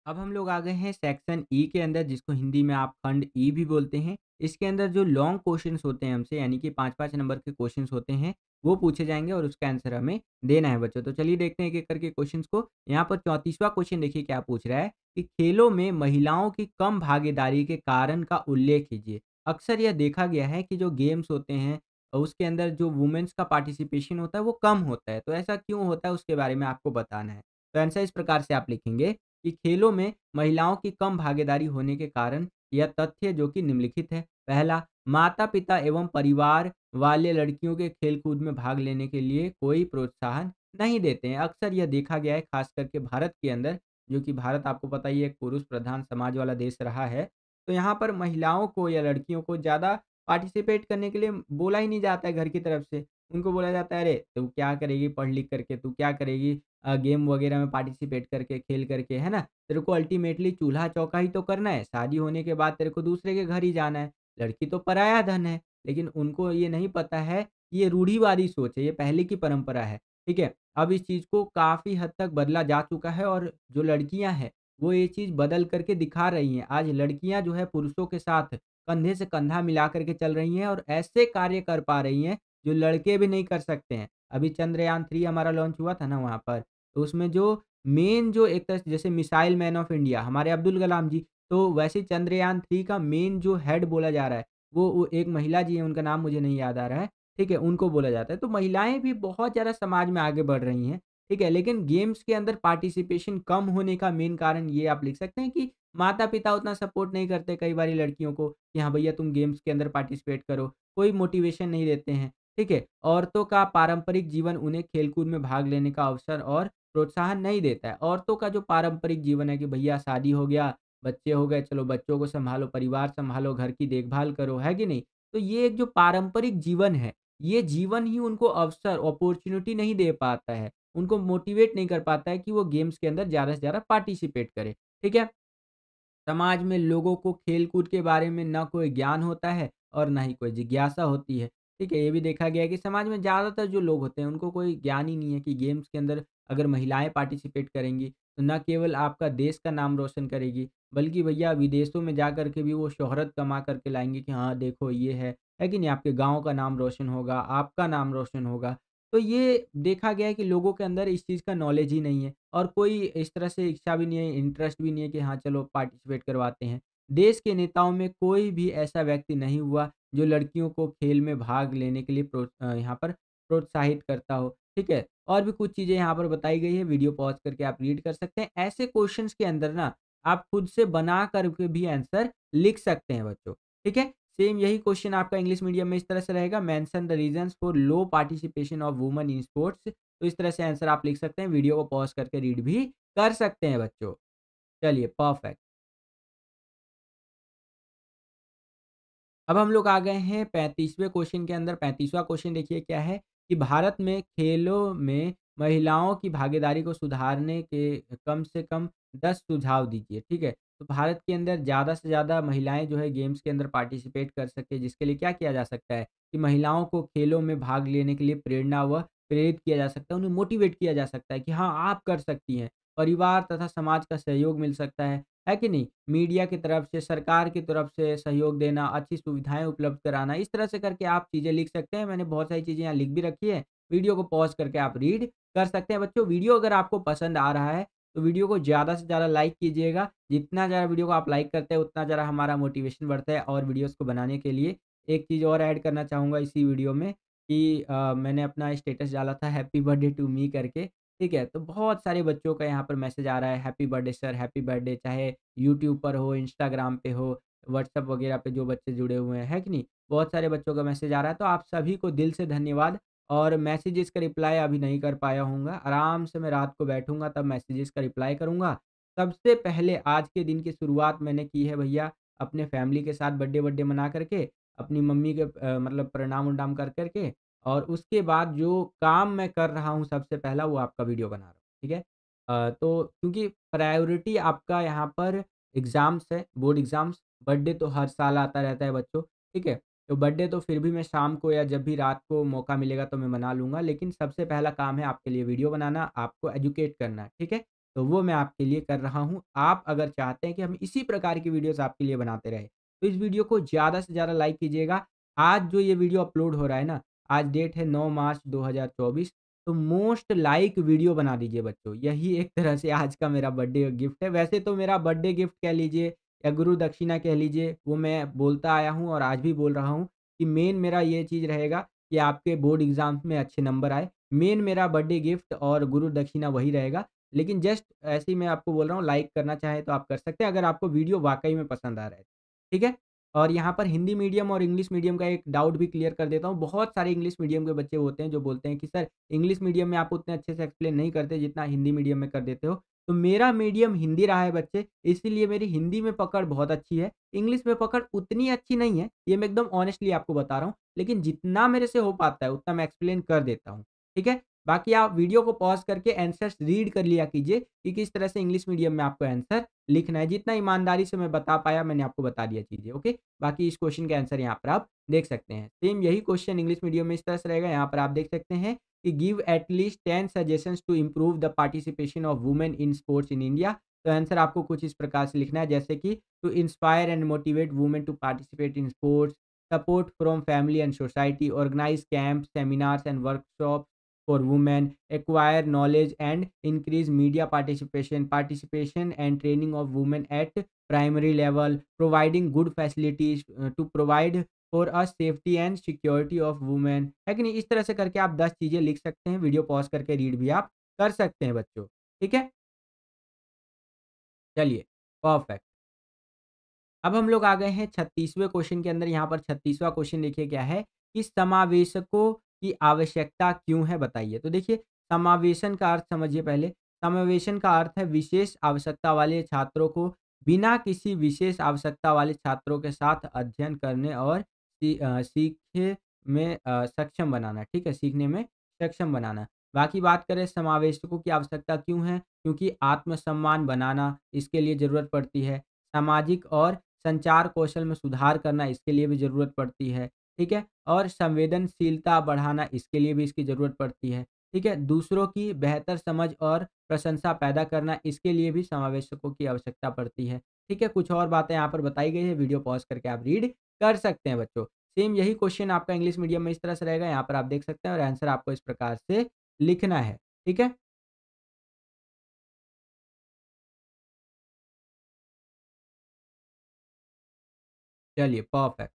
अब हम लोग आ गए हैं सेक्शन ई के अंदर, जिसको हिंदी में आप खंड ई भी बोलते हैं। इसके अंदर जो लॉन्ग क्वेश्चंस होते हैं हमसे, यानी कि 5-5 नंबर के क्वेश्चंस होते हैं, वो पूछे जाएँगे और उसका आंसर हमें देना है बच्चों। तो चलिए देखते हैं एक-एक करके क्वेश्चंस को। यहाँ पर 34वाँ क्वेश्चन देखिए क्या पूछ रहा है कि खेलों में महिलाओं की कम भागीदारी के कारण का उल्लेख कीजिए। अक्सर यह देखा गया है कि जो गेम्स होते हैं उसके अंदर जो वुमेन्स का पार्टिसिपेशन होता है वो कम होता है। तो ऐसा क्यों होता है उसके बारे में आपको बताना है। तो आंसर इस प्रकार से आप लिखेंगे कि खेलों में महिलाओं की कम भागीदारी होने के कारण यह तथ्य जो कि निम्नलिखित है। पहला, माता-पिता एवं परिवार वाले लड़कियों के खेल-कूद में भाग लेने के लिए कोई प्रोत्साहन नहीं देते हैं। अक्सर यह देखा गया है ख़ास करके भारत के अंदर, जो कि भारत आपको पता ही है एक पुरुष प्रधान समाज वाला देश रहा है। तो यहाँ पर महिलाओं को या लड़कियों को ज़्यादा पार्टिसिपेट करने के लिए बोला ही नहीं जाता है घर की तरफ से। उनको बोला जाता है, "अरे! तू क्या करेगी पढ़ लिख करके? तू क्या करेगी गेम वगैरह में पार्टिसिपेट करके, खेल करके, है ना? तेरे को अल्टीमेटली चूल्हा-चौका ही तो करना है, शादी होने के बाद तेरे को दूसरे के घर ही जाना है, लड़की तो पराया धन है।" लेकिन उनको ये नहीं पता है, कि ये रूढ़िवादी सोच है, ये पहले की परंपरा है, ठीक है? अब इस चीज़ को काफ़ी हद तक बदला जा चुका है और जो लड़कियाँ हैं, वो ये चीज़ बदल कर के दिखा रही हैं। आज लड़कियाँ जो है पुरुषों के साथ कंधे से कंधा मिला कर के चल रही हैं और ऐसे कार्य कर पा रही हैं, जो लड़के भी नहीं कर सकते हैं। अभी चंद्रयान 3 हमारा लॉन्च हुआ था ना वहाँ पर, तो उसमें जो मेन जो एक तरह से जैसे मिसाइल मैन ऑफ इंडिया हमारे अब्दुल कलाम जी, तो वैसे ही चंद्रयान 3 का मेन जो हेड बोला जा रहा है, वो एक महिला जी हैं, उनका नाम मुझे नहीं याद आ रहा है, ठीक है? उनको बोला जाता है। तो महिलाएँ भी बहुत ज़्यादा समाज में आगे बढ़ रही हैं, ठीक है? लेकिन गेम्स के अंदर पार्टिसिपेशन कम होने का मेन कारण ये आप लिख सकते हैं कि माता-पिता उतना सपोर्ट नहीं करते कई बारी लड़कियों को कि हाँ, भैया तुम गेम्स के अंदर पार्टिसिपेट करो, कोई मोटिवेशन नहीं देते हैं, ठीक है? औरतों का पारंपरिक जीवन उन्हें खेल-कूद में भाग लेने का अवसर और प्रोत्साहन नहीं देता है। औरतों का जो पारंपरिक जीवन है कि भैया शादी हो गया, बच्चे हो गए, चलो बच्चों को सँभालो, परिवार सँभालो, घर की देखभाल करो, है कि नहीं? तो ये एक जो पारंपरिक जीवन है, ये जीवन ही उनको अवसर, अपॉर्च्युनिटी नहीं दे पाता है। उनको मोटिवेट नहीं कर पाता है कि वो गेम्स के अंदर ज़्यादा से ज़्यादा पार्टिसिपेट करें, ठीक है? समाज में लोगों को खेल-कूद के बारे में ना कोई ज्ञान होता है और ना ही कोई जिज्ञासा होती है। ठीक है? ये भी देखा गया है कि समाज में ज़्यादातर जो लोग होते हैं, उनको कोई ज्ञान ही नहीं है कि गेम्स के अंदर अगर महिलाएँ पार्टिसिपेट करेंगी, तो ना केवल आपका देश का नाम रोशन करेगी, बल्कि भैया विदेशों में जा कर के भी वो शोहरत कमा कर के लाएँगी कि हाँ, देखो ये है कि नहीं? आपके गाँव का नाम रोशन होगा, आपका नाम रोशन होगा। तो ये देखा गया है कि लोगों के अंदर इस चीज़ का नॉलेज ही नहीं है और कोई इस तरह से इच्छा भी नहीं है, इंटरेस्ट भी नहीं है कि हाँ, चलो पार्टिसिपेट करवाते हैं। देश के नेताओं में कोई भी ऐसा व्यक्ति नहीं हुआ, जो लड़कियों को खेल में भाग लेने के लिए यहाँ पर प्रोत्साहित करता हो, ठीक है? और भी कुछ चीज़ें यहाँ पर बताई गई है, वीडियो पॉज़ करके आप रीड कर सकते हैं। ऐसे क्वेश्चन्स के अंदर ना, आप खुद से बना कर के भी आंसर लिख सकते हैं बच्चों, ठीक है? सेम यही क्वेश्चन आपका इंग्लिश मीडियम में इस तरह से रहेगा, mention the reasons for low participation of women in sports. तो इस तरह से आंसर आप लिख सकते हैं, वीडियो को पॉज़ करके रीड भी कर सकते हैं बच्चों। चलिए परफेक्ट। अब हम लोग आ गए हैं 35वें क्वेश्चन के अंदर। 35वां क्वेश्चन देखिए क्या है कि भारत में खेलों में महिलाओं की भागीदारी को सुधारने के कम से कम 10 सुझाव दीजिए, ठीक है? तो भारत के अंदर ज़्यादा से ज़्यादा महिलाएँ जो है गेम्स के अंदर पार्टिसिपेट कर सकें, जिसके लिए क्या किया जा सकता है कि महिलाओं को खेलों में भाग लेने के लिए प्रेरणा व प्रेरित किया जा सकता है, उन्हें मोटिवेट किया जा सकता है कि हाँ, आप कर सकती हैं। परिवार तथा समाज का सहयोग मिल सकता है कि नहीं? मीडिया की तरफ से, सरकार की तरफ से सहयोग देना, अच्छी सुविधाएँ उपलब्ध कराना, इस तरह से करके आप चीज़ें लिख सकते हैं। मैंने बहुत सारी चीज़ें यहाँ लिख भी रखी है। वीडियो को पॉज़ करके आप रीड कर सकते हैं। बच्चों वीडियो अगर आपको पसंद आ रहा है, तो वीडियो को ज़्यादा से ज़्यादा लाइक कीजिएगा। जितना ज़्यादा वीडियो को आप लाइक करते हैं, उतना ज़्यादा हमारा मोटिवेशन बढ़ता है और वीडियोज़ को बनाने के लिए। एक चीज़ और ऐड करना चाहूँगा इसी वीडियो में कि मैंने अपना स्टेटस डाला था हैप्पी बर्थडे टू मी करके। ठीक है? तो बहुत सारे बच्चों का यहाँ पर मैसेज आ रहा है, happy birthday sir, happy birthday, चाहे यूट्यूब पर हो, इंस्टाग्राम पे हो, व्हाट्सएप वगैरह पे जो बच्चे जुड़े हुए हैं, है कि नहीं? बहुत सारे बच्चों का मैसेज आ रहा है, तो आप सभी को दिल से धन्यवाद। और मैसेजेस का रिप्लाई अभी नहीं कर पाया हूँगा, आराम से मैं रात को बैठूँगा तब मैसेजेस का रिप्लाई करूँगा। सबसे पहले आज के दिन की शुरुआत मैंने की है भैया, अपने फैमिली के साथ बर्थडे-वर्थडे मना कर के, अपनी मम्मी के मतलब प्रणाम-वणाम कर के, और उसके बाद जो काम मैं कर रहा हूँ सबसे पहला, वो आपका वीडियो बना रहा हूँ, ठीक है? तो क्योंकि प्रायोरिटी आपका यहाँ पर एग्ज़ाम्स है, बोर्ड एग्ज़ाम्स, बर्थडे तो हर साल आता रहता है बच्चों, ठीक है? तो बर्थडे तो फिर भी मैं शाम को या जब भी रात को मौका मिलेगा तो मैं मना लूँगा, लेकिन सबसे पहला काम है आपके लिए वीडियो बनाना, आपको एजुकेट करना, ठीक है? तो वो मैं आपके लिए कर रहा हूँ। आप अगर चाहते हैं कि हम इसी प्रकार की वीडियोज़ आपके लिए बनाते रहें, तो इस वीडियो को ज़्यादा से ज़्यादा लाइक कीजिएगा। आज जो ये वीडियो अपलोड हो रहा है ना, आज डेट है 9 मार्च 2024, तो मोस्ट लाइक वीडियो बना दीजिए बच्चों। यही एक तरह से आज का मेरा बर्थडे गिफ्ट है। वैसे तो मेरा बर्थडे गिफ्ट कह लीजिए या गुरु दक्षिणा कह लीजिए, वो मैं बोलता आया हूँ और आज भी बोल रहा हूँ कि मेन मेरा ये चीज़ रहेगा कि आपके बोर्ड एग्ज़ाम्स में अच्छे नंबर आए। मेन मेरा बर्थडे गिफ्ट और गुरु दक्षिणा वही रहेगा। लेकिन जस्ट ऐसे ही मैं आपको बोल रहा हूँ, लाइक करना चाहें तो आप कर सकते हैं, अगर आपको वीडियो वाक़ई में पसंद आ रहा है। ठीक है? और यहाँ पर हिंदी मीडियम और इंग्लिश मीडियम का एक डाउट भी क्लियर कर देता हूँ। बहुत सारे इंग्लिश मीडियम के बच्चे होते हैं जो बोलते हैं कि सर, इंग्लिश मीडियम में आप उतने अच्छे से एक्सप्लेन नहीं करते जितना हिंदी मीडियम में कर देते हो। तो मेरा मीडियम हिंदी रहा है बच्चे, इसीलिए मेरी हिंदी में पकड़ बहुत अच्छी है। इंग्लिश में पकड़ उतनी अच्छी नहीं है, ये मैं एकदम ऑनेस्टली आपको बता रहा हूँ। लेकिन जितना मेरे से हो पाता है उतना मैं एक्सप्लेन कर देता हूँ। ठीक है? बाकी आप वीडियो को पॉज़ करके आंसर्स रीड कर लिया कीजिए कि किस तरह से इंग्लिश मीडियम में आपको आंसर लिखना है। जितना ईमानदारी से मैं बता पाया मैंने आपको बता दिया चीज़ें, ओके? बाकी इस क्वेश्चन के आंसर यहाँ पर आप देख सकते हैं। सेम यही क्वेश्चन इंग्लिश मीडियम में इस तरह से रहेगा, यहाँ पर आप देख सकते हैं कि give at least 10 suggestions to improve the participation of women in sports in India. तो आंसर आपको कुछ इस प्रकार से लिखना है, जैसे कि to inspire and motivate women to participate in sports, support from family and society, organise camp, seminars and workshop for women, acquire knowledge and increase media participation and training of women at primary level, providing good facilities to provide for a safety and security of women। है कि नहीं? इस तरह से करके आप 10 चीज़ें लिख सकते हैं, वीडियो पॉज़ करके रीड भी आप कर सकते हैं बच्चों। ठीक है? चलिए, परफेक्ट। अब हम लोग आ गए हैं 36वें क्वेश्चन के अंदर। यहाँ पर 36वां क्वेश्चन देखिए क्या है कि समावेशकों की आवश्यकता क्यों है बताइए? तो देखिए, समावेशन का अर्थ समझिए पहले। समावेशन का अर्थ है विशेष आवश्यकता वाले छात्रों को बिना किसी विशेष आवश्यकता वाले छात्रों के साथ अध्ययन करने और सीखे में सक्षम बनाना, ठीक है? सीखने में सक्षम बनाना। बाकी बात करें समावेशकों की आवश्यकता क्यों है? क्योंकि आत्मसम्मान बनाना इसके लिए ज़रूरत पड़ती है। सामाजिक और संचार कौशल में सुधार करना इसके लिए भी ज़रूरत पड़ती है, ठीक है? और संवेदनशीलता बढ़ाना इसके लिए भी इसकी ज़रूरत पड़ती है, ठीक है? दूसरों की बेहतर समझ और प्रशंसा पैदा करना इसके लिए भी समावेशकों की आवश्यकता पड़ती है, ठीक है? कुछ और बातें यहाँ पर बताई गई है, वीडियो पॉज़ करके आप रीड कर सकते हैं बच्चों। सेम यही क्वेश्चन आपका इंग्लिश मीडियम में इस तरह से रहेगा, यहाँ पर आप देख सकते हैं और आंसर आपको इस प्रकार से लिखना है, ठीक है? चलिए परफेक्ट।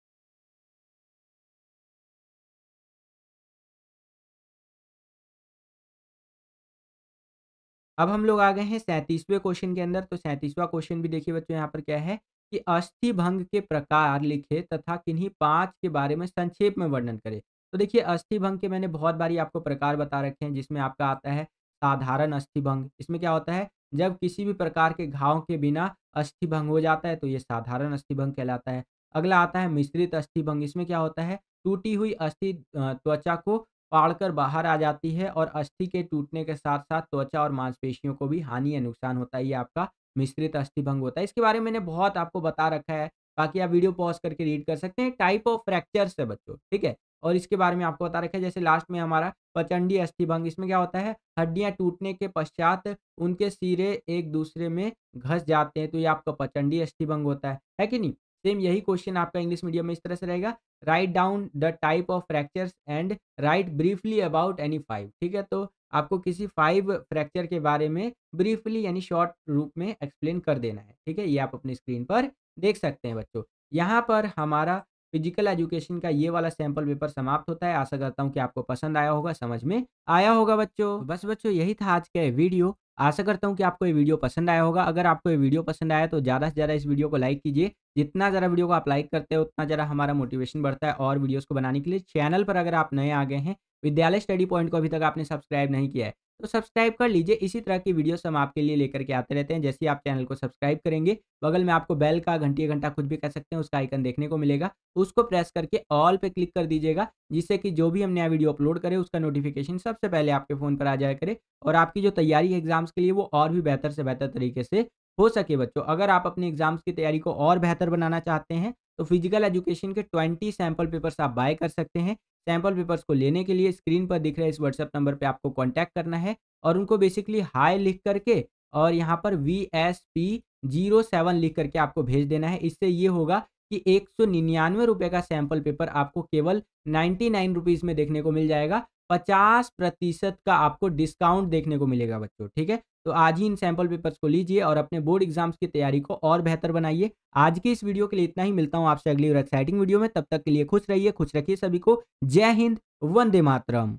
अब हम लोग आ गए हैं 37वें क्वेश्चन के अंदर। तो 37वां क्वेश्चन भी देखिए बच्चों, यहाँ पर क्या है कि अस्थि भंग के प्रकार लिखें तथा किन्हीं 5 के बारे में संक्षेप में वर्णन करें। तो देखिए, अस्थि भंग के मैंने बहुत बारी आपको प्रकार बता रखे हैं, जिसमें आपका आता है साधारण अस्थि भंग। इसमें क्या होता है, जब किसी भी प्रकार के घाव के बिना अस्थि भंग हो जाता है तो ये साधारण अस्थि भंग कहलाता है। अगला आता है मिश्रित अस्थि भंग। इसमें क्या होता है, टूटी हुई अस्थि त्वचा को फाड़कर बाहर आ जाती है और अस्थि के टूटने के साथ-साथ त्वचा और मांसपेशियों को भी हानि या नुकसान होता है। ये आपका मिश्रित अस्थि भंग होता है। इसके बारे में मैंने बहुत आपको बता रखा है, बाकी आप वीडियो पॉज़ करके रीड कर सकते हैं। टाइप ऑफ फ्रैक्चर्स है बच्चों, ठीक है? और इसके बारे में आपको बता रखा है, जैसे लास्ट में हमारा पचंडी अस्थि भंग। इसमें क्या होता है, हड्डियाँ टूटने के पश्चात उनके सिरे एक-दूसरे में घस जाते हैं, तो ये आपका पचंडी अस्थि भंग होता है कि नहीं? सेम यही क्वेश्चन आपका इंग्लिश मीडियम में इस तरह से रहेगा, write down the type of fractures and right briefly about any 5। ठीक है? तो आपको किसी 5 फ्रैक्चर के बारे में ब्रीफली यानी शॉर्ट रूप में एक्सप्लेन कर देना है। ठीक है? ये आप अपनी स्क्रीन पर देख सकते हैं बच्चों। यहाँ पर हमारा फिजिकल एजुकेशन का ये वाला सैंपल पेपर समाप्त होता है। आशा करता हूँ कि आपको पसंद आया होगा, समझ में आया होगा बच्चों। तो बस बच्चों यही था आज का ये वीडियो। आशा करता हूँ कि आपको ये वीडियो पसंद आया होगा। अगर आपको ये वीडियो पसंद आया तो ज़्यादा से ज़्यादा इस वीडियो को लाइक कीजिए। जितना ज़्यादा वीडियो को आप लाइक करते हो उतना ज़्यादा हमारा मोटिवेशन बढ़ता है और वीडियोज़ को बनाने के लिए। चैनल पर अगर आप नए आ गए हैं, विद्यालय स्टडी पॉइंट को अभी तक आपने सब्सक्राइब नहीं किया है, तो सब्सक्राइब कर लीजिए। इसी तरह की वीडियोस हम आपके लिए लेकर के आते रहते हैं। जैसे ही आप चैनल को सब्सक्राइब करेंगे, बगल में आपको बेल का घंटी घंटा कुछ भी कह सकते हैं, उसका आइकन देखने को मिलेगा। उसको प्रेस करके ऑल पे क्लिक कर दीजिएगा, जिससे कि जो भी हम नया वीडियो अपलोड करें उसका नोटिफिकेशन सबसे पहले आपके फ़ोन पर आ जाया करे और आपकी जो तैयारी है एग्ज़ाम्स के लिए वो और भी बेहतर से बेहतर तरीके से हो सके बच्चों। अगर आप अपने एग्ज़ाम्स की तैयारी को और बेहतर बनाना चाहते हैं, तो फिजिकल एजुकेशन के 20 सैंपल पेपर्स आप बाय कर सकते हैं। सैंपल पेपर्स को लेने के लिए स्क्रीन पर दिख रहे इस व्हाट्सएप नंबर पे आपको कॉन्टैक्ट करना है और उनको बेसिकली हाय लिख करके और यहाँ पर VSP07 लिख करके आपको भेज देना है। इससे ये होगा कि ₹199 का सैंपल पेपर आपको केवल 99 रुपीज़ में देखने को मिल जाएगा। 50% का आपको डिस्काउंट देखने को मिलेगा बच्चों, ठीक है? तो आज ही इन सैंपल पेपर्स को लीजिए और अपने बोर्ड एग्ज़ाम्स की तैयारी को और बेहतर बनाइए। आज की इस वीडियो के लिए इतना ही। मिलता हूँ आपसे अगली और एक्साइटिंग वीडियो में। तब तक के लिए खुश रहिए, खुश रखिए सभी को। जय हिंद, वंदे मातरम।